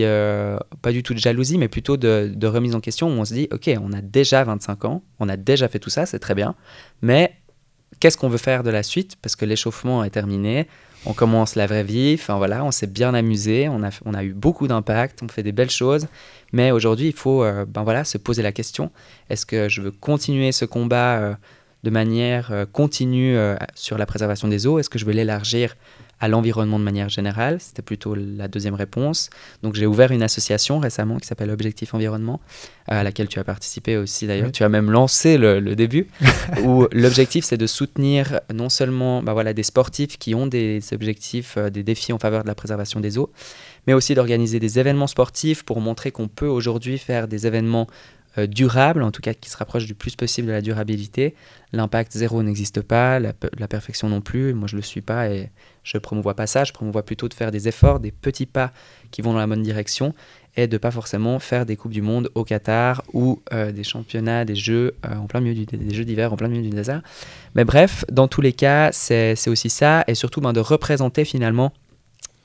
pas du tout de jalousie, mais plutôt de remise en question où on se dit, OK, on a déjà 25 ans, on a déjà fait tout ça, c'est très bien, mais qu'est-ce qu'on veut faire de la suite? Parce que l'échauffement est terminé, on commence la vraie vie, enfin voilà, on s'est bien amusé, on a eu beaucoup d'impact, on fait des belles choses, mais aujourd'hui, il faut se poser la question, est-ce que je veux continuer ce combat de manière continue sur la préservation des eaux? Est-ce que je veux l'élargir à l'environnement de manière générale? C'était plutôt la deuxième réponse. Donc j'ai ouvert une association récemment qui s'appelle Objectif Environnement, à laquelle tu as participé aussi d'ailleurs. Oui. Tu as même lancé le début, où l'objectif c'est de soutenir non seulement des sportifs qui ont des objectifs, des défis en faveur de la préservation des eaux, mais aussi d'organiser des événements sportifs pour montrer qu'on peut aujourd'hui faire des événements durable, en tout cas qui se rapproche du plus possible de la durabilité. L'impact zéro n'existe pas, la perfection non plus. Moi, je ne le suis pas et je ne promouvois pas ça. Je promouvois plutôt de faire des efforts, des petits pas qui vont dans la bonne direction et de ne pas forcément faire des Coupes du Monde au Qatar ou des championnats, des Jeux en plein milieu des Jeux d'hiver en plein milieu du désert. Mais bref, dans tous les cas, c'est aussi ça et surtout de représenter finalement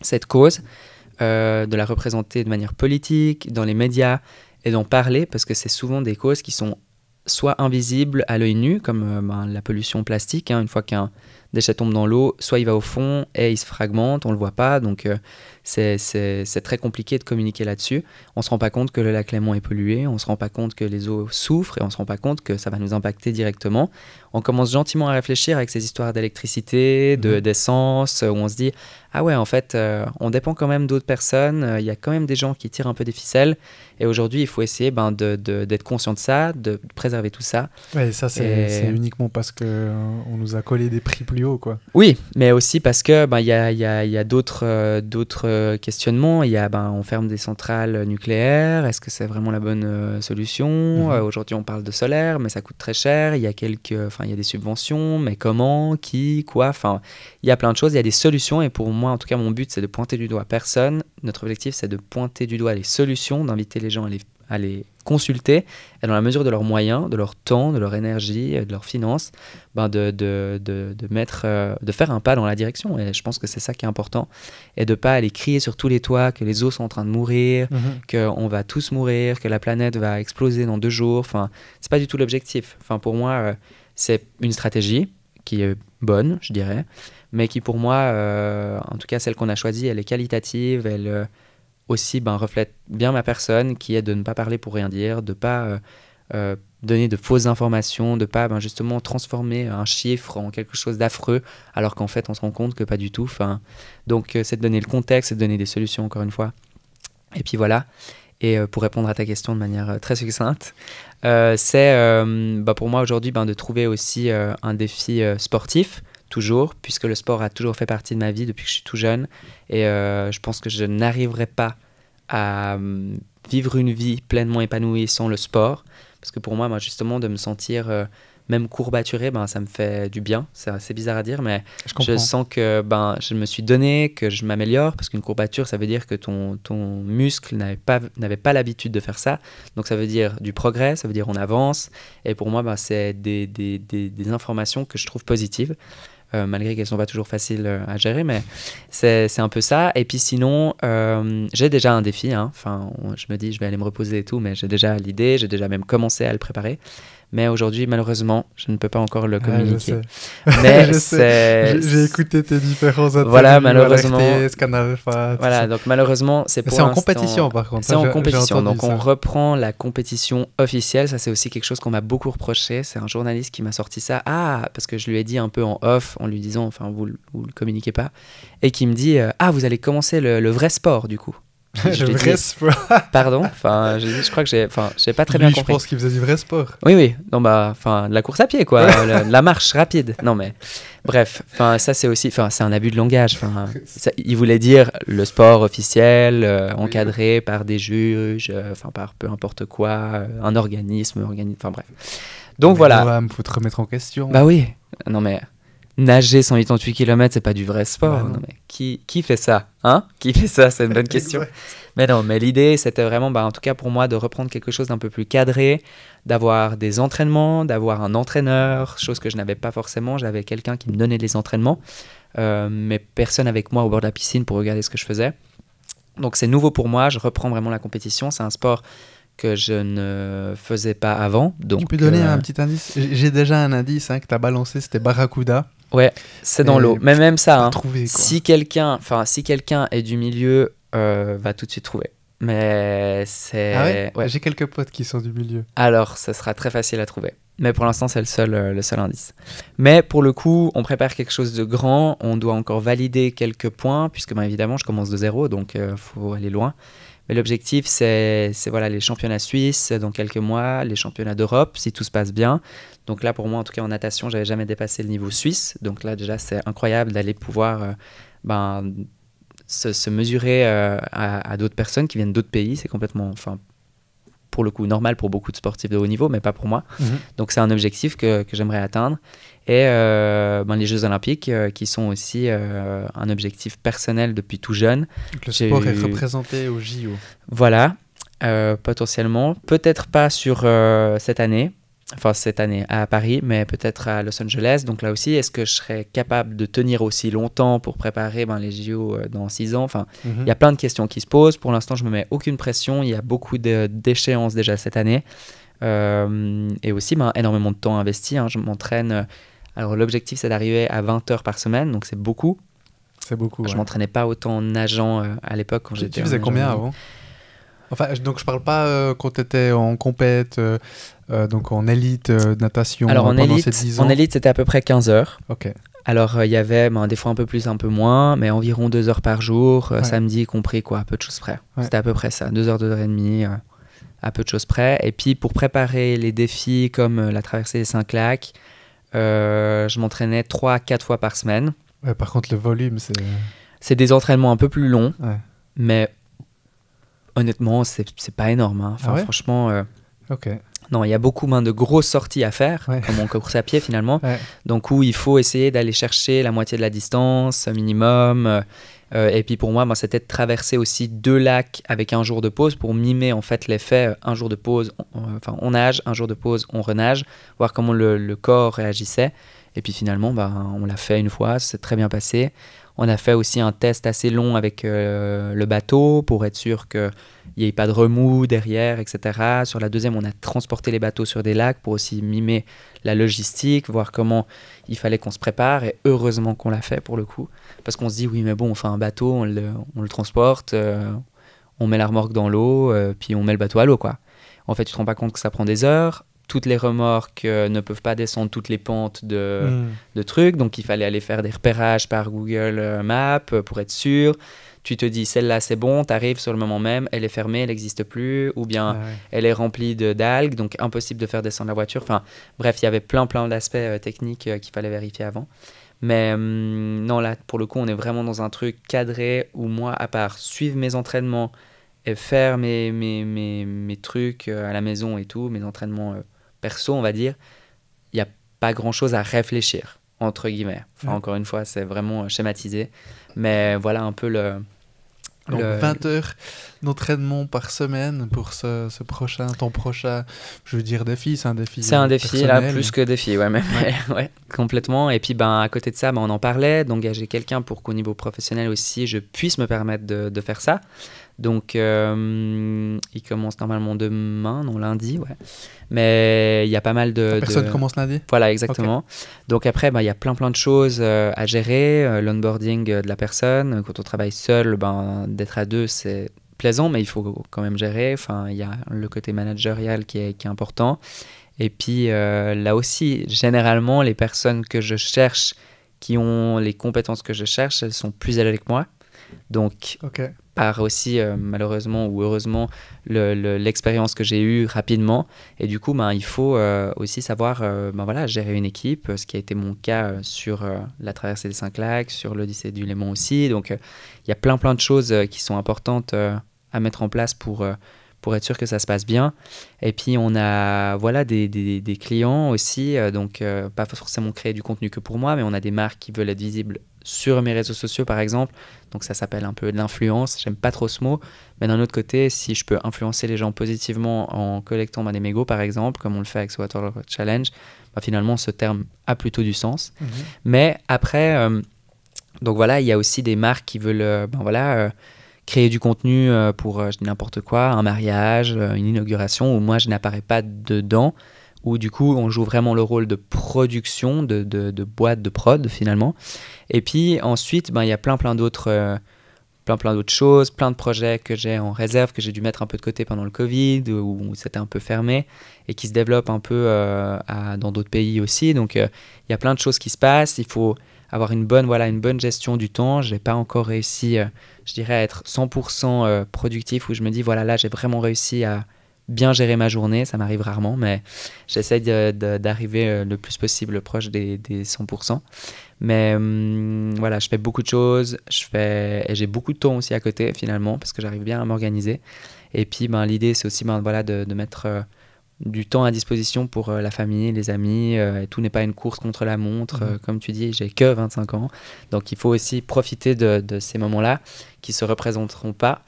cette cause, de la représenter de manière politique, dans les médias, et d'en parler parce que c'est souvent des causes qui sont soit invisibles à l'œil nu, comme la pollution plastique, une fois qu'un déchet tombe dans l'eau, soit il va au fond et il se fragmente, on ne le voit pas, donc c'est très compliqué de communiquer là-dessus. On ne se rend pas compte que le lac Léman est pollué, on ne se rend pas compte que les eaux souffrent et on ne se rend pas compte que ça va nous impacter directement. On commence gentiment à réfléchir avec ces histoires d'électricité, d'essence, où on se dit « Ah ouais, en fait, on dépend quand même d'autres personnes, il y a quand même des gens qui tirent un peu des ficelles. » Et aujourd'hui, il faut essayer d'être conscient de ça, de préserver tout ça. Ouais, ça, c'est uniquement parce qu'on nous a collé des prix plus hauts, quoi. Oui, mais aussi parce que y a d'autres questionnements. On ferme des centrales nucléaires. Est-ce que c'est vraiment la bonne solution? Aujourd'hui, on parle de solaire, mais ça coûte très cher. Il y a des subventions, mais comment? Qui? Quoi? Enfin, il y a plein de choses. Il y a des solutions. Et pour moi, en tout cas, mon but, c'est de pointer du doigt personne. Notre objectif, c'est de pointer du doigt les solutions, d'inviter les gens à les consulter et dans la mesure de leurs moyens, de leur temps, de leur énergie, de leurs finances, de faire un pas dans la direction. Et je pense que c'est ça qui est important. Et de ne pas aller crier sur tous les toits que les eaux sont en train de mourir, qu'on va tous mourir, que la planète va exploser dans 2 jours. Enfin, c'est pas du tout l'objectif. Enfin, pour moi, c'est une stratégie qui est bonne, je dirais, mais qui pour moi, en tout cas celle qu'on a choisie, elle est qualitative, elle aussi reflète bien ma personne, qui est de ne pas parler pour rien dire, de ne pas donner de fausses informations, de ne pas justement transformer un chiffre en quelque chose d'affreux, alors qu'en fait on se rend compte que pas du tout. Donc c'est de donner le contexte, c'est de donner des solutions encore une fois. Et puis voilà. Et pour répondre à ta question de manière très succincte, c'est pour moi aujourd'hui de trouver aussi un défi sportif, toujours, puisque le sport a toujours fait partie de ma vie depuis que je suis tout jeune. Et je pense que je n'arriverai pas à vivre une vie pleinement épanouie sans le sport. Parce que pour moi, justement, de me sentir même courbaturé, ça me fait du bien. C'est assez bizarre à dire, mais je sens que je me suis donné, que je m'améliore. Parce qu'une courbature, ça veut dire que ton muscle n'avait pas l'habitude de faire ça. Donc ça veut dire du progrès, ça veut dire on avance. Et pour moi, c'est des informations que je trouve positives. Malgré qu'elles ne sont pas toujours faciles à gérer, mais c'est un peu ça. Et puis sinon, j'ai déjà un défi. Je me dis, je vais aller me reposer et tout, mais j'ai déjà l'idée, j'ai déjà même commencé à le préparer. Mais aujourd'hui, malheureusement, je ne peux pas encore le communiquer. Mais j'ai écouté tes différents interviews. Voilà, malheureusement. RTS, Canal Alpha, voilà, donc malheureusement, c'est en compétition, par contre. C'est en compétition. Donc on reprend la compétition officielle. Ça, c'est aussi quelque chose qu'on m'a beaucoup reproché. C'est un journaliste qui m'a sorti ça. Parce que je lui ai dit un peu en off, en lui disant, vous le communiquez pas. Et qui me dit, vous allez commencer le vrai sport, du coup. Le vrai sport. Pardon, je crois que j'ai pas très bien compris. Je pense qu'il faisait du vrai sport. Oui, non de la course à pied quoi, la marche rapide. Non mais bref, ça c'est aussi, c'est un abus de langage. Il voulait dire le sport officiel, encadré par des juges, par peu importe quoi, un organisme, bref. Donc voilà. Il faut te remettre en question. Bah oui, non mais. Nager 188 km, c'est pas du vrai sport. Non, mais qui fait ça, Qui fait ça? C'est une bonne question. Mais non, mais l'idée, c'était vraiment, en tout cas pour moi, de reprendre quelque chose d'un peu plus cadré, d'avoir des entraînements, d'avoir un entraîneur, chose que je n'avais pas forcément. J'avais quelqu'un qui me donnait les entraînements, mais personne avec moi au bord de la piscine pour regarder ce que je faisais. Donc c'est nouveau pour moi, je reprends vraiment la compétition. C'est un sport que je ne faisais pas avant. Donc, tu peux donner un petit indice? J'ai déjà un indice que tu as balancé, c'était Barracuda. Ouais, c'est dans l'eau. Mais même ça, trouvé, si quelqu'un est du milieu, va tout de suite trouver. Mais c'est... Ah ouais, j'ai quelques potes qui sont du milieu. Alors, ça sera très facile à trouver. Mais pour l'instant, c'est le seul indice. Mais pour le coup, on prépare quelque chose de grand. On doit encore valider quelques points, puisque évidemment, je commence de zéro, donc il faut aller loin. Mais l'objectif, c'est voilà, les championnats suisses dans quelques mois, les championnats d'Europe, si tout se passe bien. Donc là, pour moi, en tout cas, en natation, j'avais jamais dépassé le niveau suisse. Donc là, déjà, c'est incroyable d'aller pouvoir se mesurer à d'autres personnes qui viennent d'autres pays. C'est complètement, pour le coup, normal pour beaucoup de sportifs de haut niveau, mais pas pour moi. Donc c'est un objectif que j'aimerais atteindre. Et les Jeux Olympiques, qui sont aussi un objectif personnel depuis tout jeune. Donc le sport est représenté au JO. Voilà, potentiellement. Peut-être pas sur cette année à Paris, mais peut-être à Los Angeles. Donc là aussi, est-ce que je serais capable de tenir aussi longtemps pour préparer les JO dans 6 ans? Il y a plein de questions qui se posent. Pour l'instant, je ne me mets aucune pression. Il y a beaucoup d'échéances déjà cette année. Et aussi, énormément de temps investi. Je m'entraîne... Alors, l'objectif, c'est d'arriver à 20 heures par semaine. Donc, c'est beaucoup. C'est beaucoup, Je ne m'entraînais pas autant en nageant à l'époque quand j'étais... Tu faisais combien avant? Donc je parle pas quand tu étais en compète, donc en élite natation. Alors pendant ces 10 ans. En élite, c'était à peu près 15 heures. Ok. Alors il y avait des fois un peu plus, un peu moins, mais environ 2 heures par jour, samedi compris, à peu de choses près. Ouais. C'était à peu près ça, 2 heures, 2 heures et demie, à peu de choses près. Et puis pour préparer les défis comme la traversée des 5 lacs, je m'entraînais 3 à 4 fois par semaine. Ouais, par contre, le volume, c'est des entraînements un peu plus longs, mais... Honnêtement, c'est pas énorme. Franchement, non, il y a beaucoup de grosses sorties à faire, comme en course à pied finalement. Donc où il faut essayer d'aller chercher la moitié de la distance, minimum. Et puis pour moi, c'était de traverser aussi 2 lacs avec un jour de pause pour mimer en fait l'effet un jour de pause, on nage, un jour de pause, on renage, voir comment le corps réagissait. Et puis finalement, on l'a fait une fois, ça s'est très bien passé. On a fait aussi un test assez long avec le bateau pour être sûr qu'il n'y ait pas de remous derrière, etc. Sur la deuxième, on a transporté les bateaux sur des lacs pour aussi mimer la logistique, voir comment il fallait qu'on se prépare. Et heureusement qu'on l'a fait pour le coup. Parce qu'on se dit, oui, mais bon, on fait un bateau, on le transporte, on met la remorque dans l'eau, puis on met le bateau à l'eau, quoi. En fait, tu te rends pas compte que ça prend des heures. Toutes les remorques ne peuvent pas descendre toutes les pentes de trucs, donc il fallait aller faire des repérages par Google Maps pour être sûr. Tu te dis, celle-là c'est bon, tu arrives sur le moment même, elle est fermée, elle n'existe plus, ou bien elle est remplie d'algues, donc impossible de faire descendre la voiture. Enfin, bref, il y avait plein d'aspects techniques qu'il fallait vérifier avant. Mais non, là, pour le coup, on est vraiment dans un truc cadré où moi, à part suivre mes entraînements et faire mes trucs à la maison et tout, mes entraînements perso, on va dire, il n'y a pas grand-chose à réfléchir, entre guillemets. Encore une fois, c'est vraiment schématisé. Mais voilà un peu Donc 20 heures d'entraînement par semaine pour ton prochain, je veux dire, défi. C'est un défi. C'est un défi, là, plus que défi, ouais, complètement. Et puis, à côté de ça, on en parlait, d'engager quelqu'un pour qu'au niveau professionnel aussi, je puisse me permettre de faire ça. Donc, il commence normalement demain, non, lundi, ouais. Mais il y a pas mal de... La personne commence lundi ? Voilà, exactement. Okay. Donc après, il y a plein de choses à gérer. L'onboarding de la personne. Quand on travaille seul, d'être à deux, c'est plaisant, mais il faut quand même gérer. Enfin, il y a le côté managérial qui est important. Et puis, là aussi, généralement, les personnes que je cherche, qui ont les compétences que je cherche, elles sont plus âgées que moi. Donc... Okay. Par aussi, malheureusement ou heureusement, l'expérience que j'ai eue rapidement. Et du coup, il faut aussi savoir gérer une équipe, ce qui a été mon cas sur la traversée des 5 lacs, sur l'Odyssée du Léman aussi. Donc, il y a plein de choses qui sont importantes à mettre en place pour être sûr que ça se passe bien. Et puis, on a des clients aussi, donc pas forcément créer du contenu que pour moi, mais on a des marques qui veulent être visibles sur mes réseaux sociaux par exemple, donc ça s'appelle un peu de l'influence, j'aime pas trop ce mot, mais d'un autre côté, si je peux influencer les gens positivement en collectant des mégots par exemple, comme on le fait avec ce Water Challenge, finalement ce terme a plutôt du sens. Mais après, donc voilà, il y a aussi des marques qui veulent créer du contenu pour, je dis n'importe quoi, un mariage, une inauguration, où moi je n'apparais pas dedans, où du coup on joue vraiment le rôle de production, de boîte de prod finalement. Et puis ensuite, il y a plein d'autres choses, plein de projets que j'ai en réserve, que j'ai dû mettre un peu de côté pendant le Covid, où c'était un peu fermé, et qui se développent un peu dans d'autres pays aussi. Donc il y a plein de choses qui se passent, il faut avoir une bonne gestion du temps. Je n'ai pas encore réussi, je dirais, à être 100% productif, où je me dis, voilà, là j'ai vraiment réussi à bien gérer ma journée. Ça m'arrive rarement, mais j'essaie d'arriver le plus possible proche des 100%. Mais voilà, je fais beaucoup de choses, et j'ai beaucoup de temps aussi à côté finalement, parce que j'arrive bien à m'organiser. Et puis l'idée c'est aussi de mettre du temps à disposition pour la famille, les amis, et tout n'est pas une course contre la montre. Comme tu dis, j'ai que 25 ans, donc il faut aussi profiter de ces moments-là qui se représenteront pas.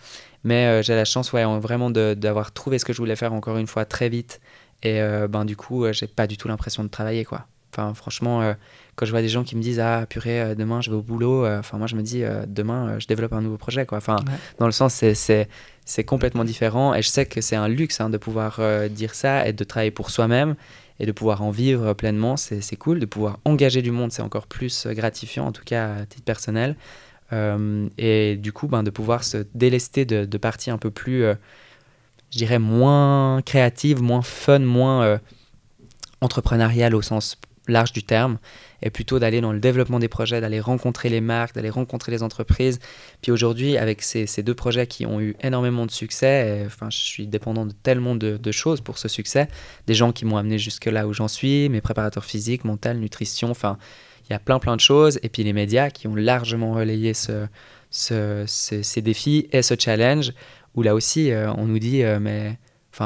Mais j'ai la chance vraiment d'avoir trouvé ce que je voulais faire encore une fois très vite, et du coup j'ai pas du tout l'impression de travailler, quoi. Enfin, franchement, quand je vois des gens qui me disent « Ah, purée, demain, je vais au boulot », moi, je me dis « Demain, je développe un nouveau projet », quoi. Enfin, dans le sens, c'est complètement différent. Et je sais que c'est un luxe de pouvoir dire ça et de travailler pour soi-même et de pouvoir en vivre pleinement. C'est cool. De pouvoir engager du monde, c'est encore plus gratifiant, en tout cas à titre personnel. Et du coup, de pouvoir se délester de parties un peu plus, je dirais, moins créatives, moins fun, moins entrepreneuriales au sens large du terme, et plutôt d'aller dans le développement des projets, d'aller rencontrer les marques, d'aller rencontrer les entreprises. Puis aujourd'hui, avec ces deux projets qui ont eu énormément de succès, je suis dépendant de tellement de choses pour ce succès, des gens qui m'ont amené jusque là où j'en suis, mes préparateurs physiques, mental, nutrition, il y a plein de choses, et puis les médias qui ont largement relayé ces défis et ce challenge, où là aussi on nous dit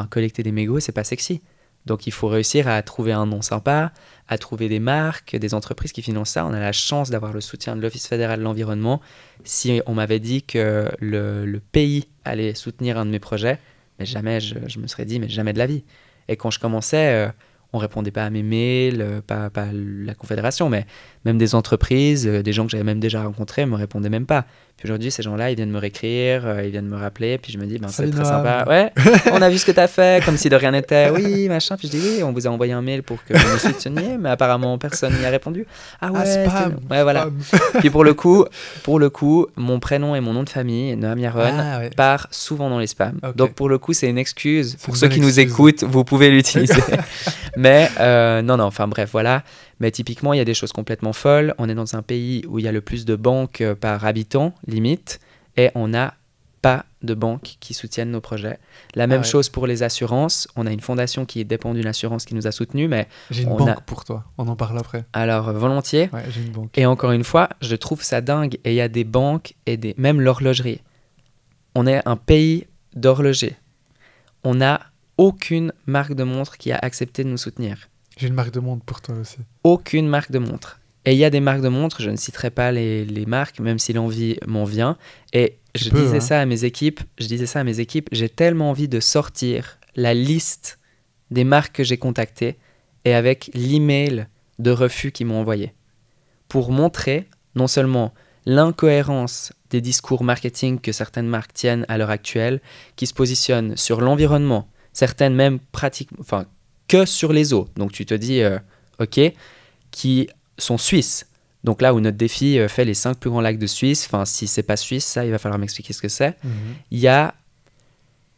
collecter des mégots, c'est pas sexy. Donc il faut réussir à trouver un nom sympa, à trouver des marques, des entreprises qui financent ça. On a la chance d'avoir le soutien de l'Office fédéral de l'environnement. Si on m'avait dit que le pays allait soutenir un de mes projets, mais jamais, je me serais dit, mais jamais de la vie. Et quand je commençais, on répondait pas à mes mails, pas la Confédération, mais même des entreprises, des gens que j'avais même déjà rencontrés me répondaient même pas. Puis aujourd'hui, ces gens-là, ils viennent me réécrire, ils viennent me rappeler, puis je me dis, c'est très sympa. Ouais, on a vu ce que tu as fait, comme si de rien n'était. Oui, machin. Puis je dis, oui, on vous a envoyé un mail pour que vous nous souteniez, mais apparemment, personne n'y a répondu. Ah ouais, spam, ouais, voilà. Puis pour le coup, mon prénom et mon nom de famille, Noam Yaron, part souvent dans les spams. Okay. Donc pour le coup, c'est une excuse. Pour ceux qui nous écoutent, vous pouvez l'utiliser. Mais bref, voilà. Mais typiquement, il y a des choses complètement folles. On est dans un pays où il y a le plus de banques par habitant, limite, et on n'a pas de banques qui soutiennent nos projets. La même chose pour les assurances. On a une fondation qui dépend d'une assurance qui nous a soutenus, mais... J'ai une banque pour toi, on en parle après. Alors, volontiers. Ouais, j'ai une banque. Et encore une fois, je trouve ça dingue. Et il y a des banques et même l'horlogerie. On est un pays d'horlogers. On n'a aucune marque de montre qui a accepté de nous soutenir. J'ai une marque de montre pour toi aussi. Aucune marque de montre. Et il y a des marques de montres, je ne citerai pas les marques, même si l'envie m'en vient. Et je disais ça à mes équipes, j'ai tellement envie de sortir la liste des marques que j'ai contactées et avec l'email de refus qu'ils m'ont envoyé. Pour montrer non seulement l'incohérence des discours marketing que certaines marques tiennent à l'heure actuelle, qui se positionnent sur l'environnement, certaines même pratiquement, que sur les eaux. Donc tu te dis, qui sont suisses. Donc là où notre défi fait les 5 plus grands lacs de Suisse, si c'est pas suisse, ça, il va falloir m'expliquer ce que c'est. Il y a,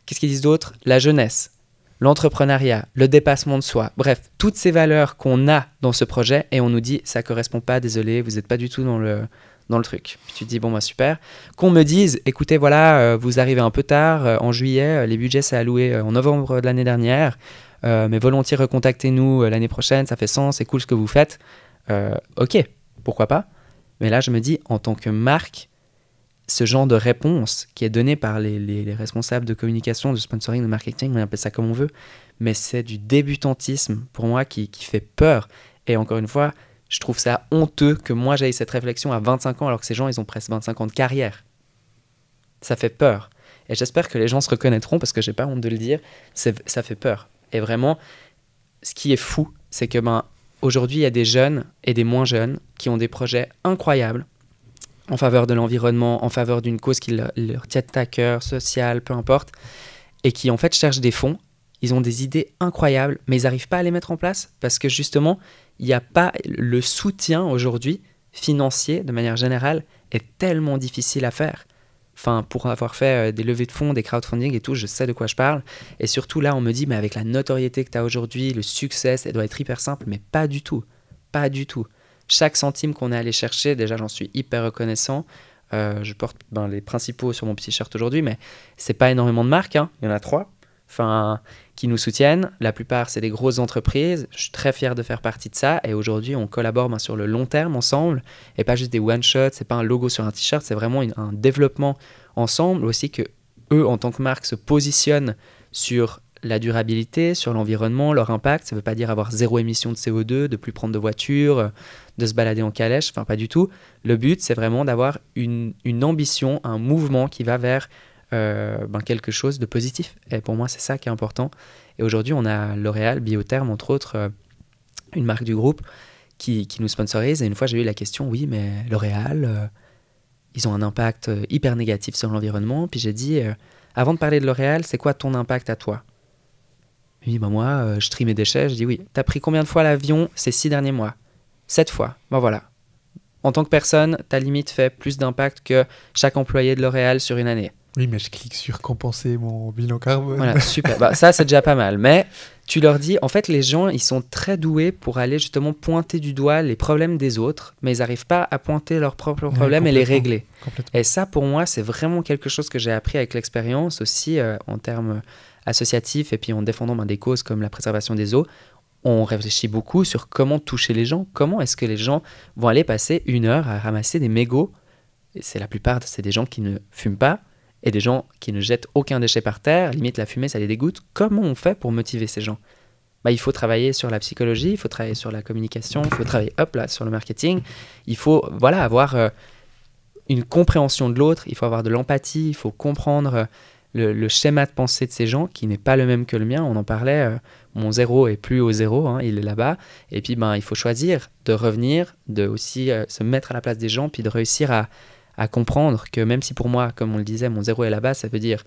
qu'est-ce qu'ils disent d'autre ? La jeunesse, l'entrepreneuriat, le dépassement de soi. Bref, toutes ces valeurs qu'on a dans ce projet, et on nous dit, ça correspond pas, désolé, vous n'êtes pas du tout dans le truc. Puis tu te dis, bon, super. Qu'on me dise, écoutez, voilà, vous arrivez un peu tard, en juillet, les budgets s'est alloué en novembre de l'année dernière, mais volontiers recontactez-nous l'année prochaine, ça fait sens, c'est cool ce que vous faites. Ok, pourquoi pas. Mais là, je me dis, en tant que marque, ce genre de réponse qui est donnée par les responsables de communication, de sponsoring, de marketing, on appelle ça comme on veut, mais c'est du débutantisme pour moi qui fait peur. Et encore une fois, je trouve ça honteux que moi j'aie cette réflexion à 25 ans alors que ces gens, ils ont presque 25 ans de carrière. Ça fait peur. Et j'espère que les gens se reconnaîtront parce que j'ai pas honte de le dire, ça fait peur. Et vraiment, ce qui est fou, c'est que aujourd'hui, il y a des jeunes et des moins jeunes qui ont des projets incroyables, en faveur de l'environnement, en faveur d'une cause qui leur tient à cœur, sociale, peu importe, et qui en fait cherchent des fonds. Ils ont des idées incroyables, mais ils n'arrivent pas à les mettre en place parce que justement, il n'y a pas le soutien aujourd'hui financier, de manière générale, est tellement difficile à faire. Enfin, pour avoir fait des levées de fonds, des crowdfunding et tout, je sais de quoi je parle. Et surtout là, on me dit, mais avec la notoriété que tu as aujourd'hui, le succès, ça doit être hyper simple, mais pas du tout. Pas du tout. Chaque centime qu'on est allé chercher, déjà, j'en suis hyper reconnaissant. Je porte les principaux sur mon petit shirt aujourd'hui, mais c'est pas énormément de marques, hein. Il y en a 3. Enfin, qui nous soutiennent. La plupart, c'est des grosses entreprises. Je suis très fier de faire partie de ça. Et aujourd'hui, on collabore sur le long terme ensemble. Et pas juste des one-shots, c'est pas un logo sur un t-shirt, c'est vraiment un développement ensemble. Aussi que eux, en tant que marque, se positionnent sur la durabilité, sur l'environnement, leur impact. Ça ne veut pas dire avoir 0 émission de CO2, de plus prendre de voiture, de se balader en calèche. Enfin, pas du tout. Le but, c'est vraiment d'avoir une ambition, un mouvement qui va vers quelque chose de positif. Et pour moi, c'est ça qui est important. Et aujourd'hui, on a L'Oréal, Biotherm, entre autres, une marque du groupe qui nous sponsorise. Et une fois, j'ai eu la question, oui, mais L'Oréal, ils ont un impact hyper négatif sur l'environnement. Puis j'ai dit, avant de parler de L'Oréal, c'est quoi ton impact à toi? Il dit, moi, je trie mes déchets. Je dis, oui, t'as pris combien de fois l'avion ces 6 derniers mois? 7 fois. Voilà. En tant que personne, ta limite fait plus d'impact que chaque employé de L'Oréal sur une année. Oui, mais je clique sur compenser mon bilan carbone. Voilà, super. Ça, c'est déjà pas mal. Mais tu leur dis, en fait, les gens, ils sont très doués pour aller justement pointer du doigt les problèmes des autres, mais ils n'arrivent pas à pointer leurs propres problèmes et les régler. Et ça, pour moi, c'est vraiment quelque chose que j'ai appris avec l'expérience aussi en termes associatifs et puis en défendant des causes comme la préservation des eaux. On réfléchit beaucoup sur comment toucher les gens. Comment est-ce que les gens vont aller passer 1 heure à ramasser des mégots? Et c'est la plupart, c'est des gens qui ne fument pas, et des gens qui ne jettent aucun déchet par terre, limite la fumée, ça les dégoûte. Comment on fait pour motiver ces gens? Il faut travailler sur la psychologie, il faut travailler sur la communication, il faut travailler sur le marketing. Il faut avoir une compréhension de l'autre, il faut avoir de l'empathie, il faut comprendre le schéma de pensée de ces gens qui n'est pas le même que le mien. On en parlait, mon 0 est plus au 0, hein, il est là-bas. Et puis il faut choisir de revenir, de aussi se mettre à la place des gens, puis de réussir à comprendre que même si pour moi, comme on le disait, mon 0 est là-bas, ça veut dire,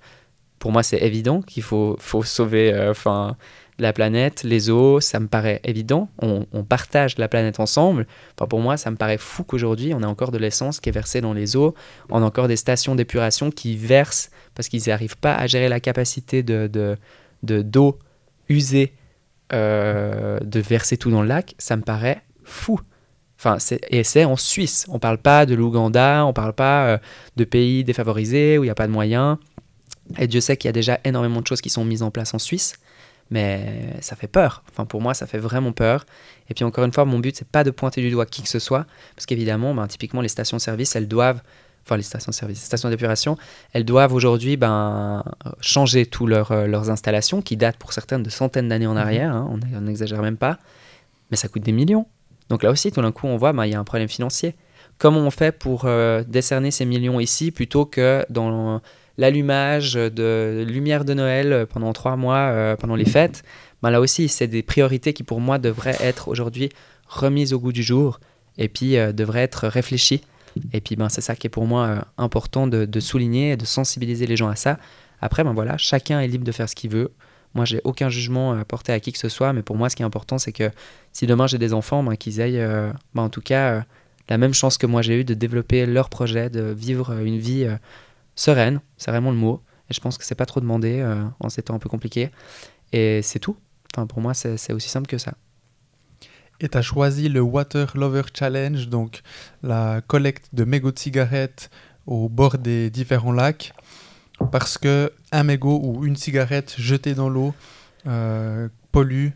pour moi c'est évident qu'il faut sauver la planète, les eaux, ça me paraît évident, on partage la planète ensemble. Pour moi, ça me paraît fou qu'aujourd'hui, on a encore de l'essence qui est versée dans les eaux, on a encore des stations d'épuration qui versent, parce qu'ils n'arrivent pas à gérer la capacité d'eau usée, de verser tout dans le lac, ça me paraît fou. Et c'est en Suisse. On ne parle pas de l'Ouganda, on ne parle pas de pays défavorisés où il n'y a pas de moyens. Et Dieu sait qu'il y a déjà énormément de choses qui sont mises en place en Suisse. Mais ça fait peur. Pour moi, ça fait vraiment peur. Et puis encore une fois, mon but, c'est pas de pointer du doigt qui que ce soit. Parce qu'évidemment, typiquement, les stations-service, elles doivent... les stations d'épuration, elles doivent aujourd'hui changer tous leurs installations, qui datent pour certaines de centaines d'années en arrière. Hein, on n'exagère même pas. Mais ça coûte des millions. Donc là aussi, tout d'un coup, on voit il y a un problème financier. Comment on fait pour décerner ces millions ici plutôt que dans l'allumage de lumière de Noël pendant 3 mois, pendant les fêtes? Là aussi, c'est des priorités qui, pour moi, devraient être aujourd'hui remises au goût du jour et puis devraient être réfléchies. Et puis, c'est ça qui est pour moi important de souligner et de sensibiliser les gens à ça. Après, chacun est libre de faire ce qu'il veut. Moi, j'ai aucun jugement à porter à qui que ce soit, mais pour moi, ce qui est important, c'est que si demain j'ai des enfants, qu'ils aient en tout cas la même chance que moi j'ai eu de développer leur projet, de vivre une vie sereine, c'est vraiment le mot. Et je pense que c'est pas trop demandé en ces temps un peu compliqués. Et c'est tout. Pour moi, c'est aussi simple que ça. Et tu as choisi le Water Lover Challenge, donc la collecte de mégots de cigarettes au bord des différents lacs. Parce qu'un mégot ou une cigarette jetée dans l'eau pollue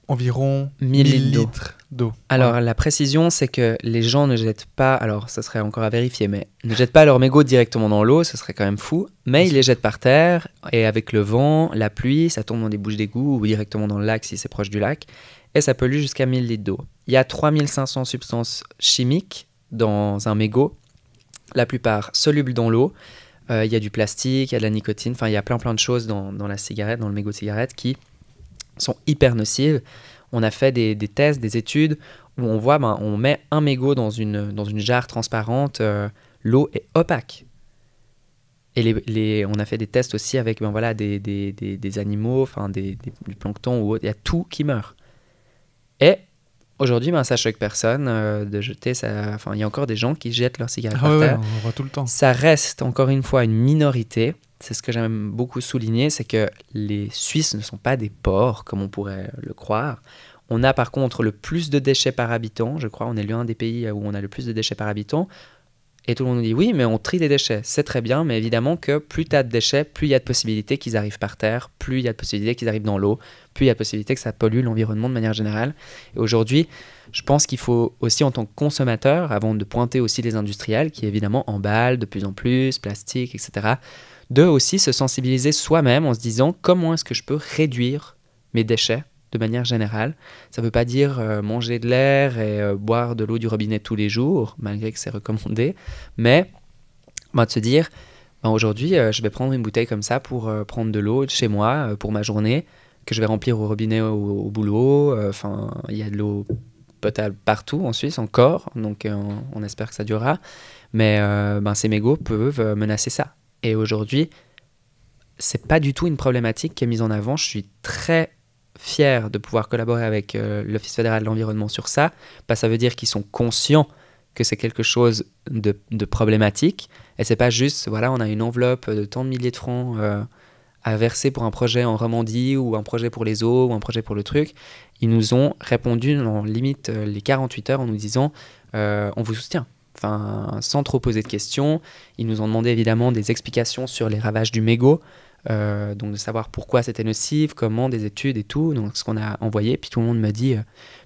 environ 1000 litres d'eau. Alors, la précision, c'est que les gens ne jettent pas, alors ça serait encore à vérifier, mais ne jettent pas leurs mégots directement dans l'eau, ce serait quand même fou, mais ils les jettent par terre, et avec le vent, la pluie, ça tombe dans des bouches d'égout ou directement dans le lac si c'est proche du lac, et ça pollue jusqu'à 1000 litres d'eau. Il y a 3500 substances chimiques dans un mégot, la plupart solubles dans l'eau. Il y a du plastique, il y a de la nicotine, il y a plein de choses dans la cigarette, dans le mégot de cigarette qui sont hyper nocives. on a fait des tests, des études où on voit, on met un mégot dans une jarre transparente, l'eau est opaque. Et on a fait des tests aussi avec des animaux, du plancton ou autre, il y a tout qui meurt. Et aujourd'hui, ça choque personne de jeter ça. Enfin, il y a encore des gens qui jettent leurs cigarettes par terre. On voit tout le temps. Ça reste encore une fois une minorité. C'est ce que j'aime beaucoup souligner, c'est que les Suisses ne sont pas des porcs, comme on pourrait le croire. On a par contre le plus de déchets par habitant. Je crois on est l'un des pays où on a le plus de déchets par habitant. Et tout le monde nous dit oui, mais on trie des déchets. C'est très bien, mais évidemment que plus tu as de déchets, plus il y a de possibilités qu'ils arrivent par terre, plus il y a de possibilités qu'ils arrivent dans l'eau, plus il y a de possibilités que ça pollue l'environnement de manière générale. Et aujourd'hui, je pense qu'il faut aussi en tant que consommateur, avant de pointer aussi les industriels qui évidemment emballent de plus en plus, plastique, etc., de aussi se sensibiliser soi-même en se disant comment est-ce que je peux réduire mes déchets de manière générale. Ça ne veut pas dire manger de l'air et boire de l'eau du robinet tous les jours, malgré que c'est recommandé, mais de se dire, aujourd'hui, je vais prendre une bouteille comme ça pour prendre de l'eau chez moi pour ma journée, que je vais remplir au robinet au boulot. Il y a de l'eau potable partout en Suisse encore, donc on espère que ça durera, mais ces mégots peuvent menacer ça. Et aujourd'hui, c'est pas du tout une problématique qui est mise en avant. Je suis très fier de pouvoir collaborer avec l'Office fédéral de l'environnement sur ça. Ça veut dire qu'ils sont conscients que c'est quelque chose de problématique. Et c'est pas juste, on a une enveloppe de tant de milliers de francs à verser pour un projet en Romandie ou un projet pour les eaux ou un projet pour le truc. Ils nous ont répondu en limite les 48 heures en nous disant on vous soutient. Sans trop poser de questions. Ils nous ont demandé évidemment des explications sur les ravages du mégot, donc de savoir pourquoi c'était nocif, comment, des études et tout, donc ce qu'on a envoyé. Puis tout le monde me dit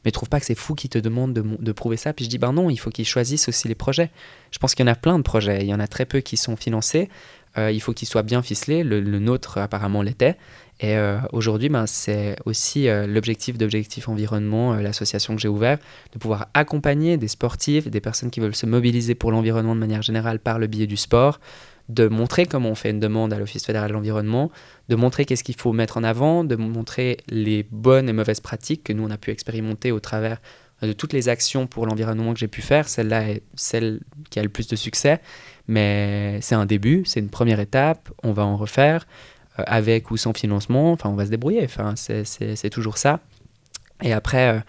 mais trouve pas que c'est fou qu'ils te demandent de prouver ça? Puis je dis non, il faut qu'ils choisissent aussi les projets. Je pense qu'il y en a plein de projets, il y en a très peu qui sont financés, il faut qu'ils soient bien ficelés, le nôtre apparemment l'était. Et aujourd'hui, c'est aussi l'objectif d'Objectif Environnement, l'association que j'ai ouverte, de pouvoir accompagner des sportifs, des personnes qui veulent se mobiliser pour l'environnement de manière générale par le biais du sport, de montrer comment on fait une demande à l'Office fédéral de l'environnement, de montrer qu'est-ce qu'il faut mettre en avant, de montrer les bonnes et mauvaises pratiques que nous, on a pu expérimenter au travers de toutes les actions pour l'environnement que j'ai pu faire. Celle-là est celle qui a le plus de succès, mais c'est un début, c'est une première étape, on va en refaire. Avec ou sans financement, on va se débrouiller, c'est toujours ça. Et après,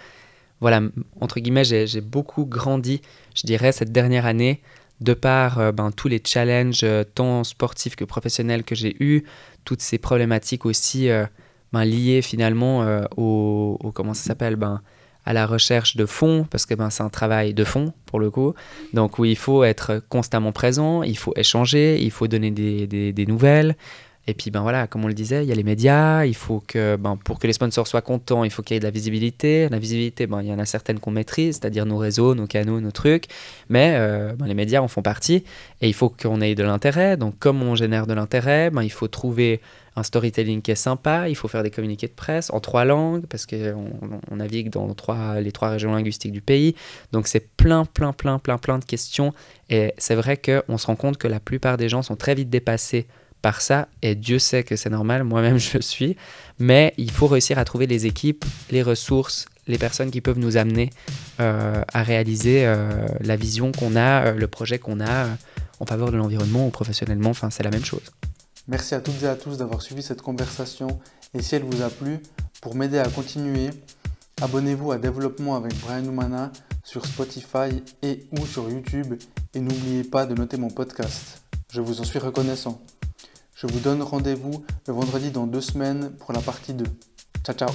entre guillemets, j'ai beaucoup grandi, je dirais, cette dernière année, de par tous les challenges, tant sportifs que professionnels que j'ai eus, toutes ces problématiques aussi liées finalement comment ça s'appelle, à la recherche de fonds, parce que c'est un travail de fond pour le coup. Donc oui, il faut être constamment présent, il faut échanger, il faut donner des nouvelles. Et puis comme on le disait, il y a les médias, il faut que pour que les sponsors soient contents, il faut qu'il y ait de la visibilité. La visibilité, il y en a certaines qu'on maîtrise, c'est-à-dire nos réseaux, nos canaux, nos trucs, mais les médias en font partie et il faut qu'on ait de l'intérêt. Donc comme on génère de l'intérêt, il faut trouver un storytelling qui est sympa, il faut faire des communiqués de presse en 3 langues parce qu'on navigue dans les 3 régions linguistiques du pays. Donc c'est plein de questions et c'est vrai qu'on se rend compte que la plupart des gens sont très vite dépassés par ça, et Dieu sait que c'est normal, moi-même je suis, mais il faut réussir à trouver les équipes, les ressources, les personnes qui peuvent nous amener à réaliser la vision qu'on a, le projet qu'on a en faveur de l'environnement ou professionnellement, c'est la même chose. Merci à toutes et à tous d'avoir suivi cette conversation, et si elle vous a plu, pour m'aider à continuer, abonnez-vous à Développement avec Brian Oumana sur Spotify et ou sur YouTube, et n'oubliez pas de noter mon podcast. Je vous en suis reconnaissant. Je vous donne rendez-vous le vendredi dans 2 semaines pour la partie 2. Ciao, ciao.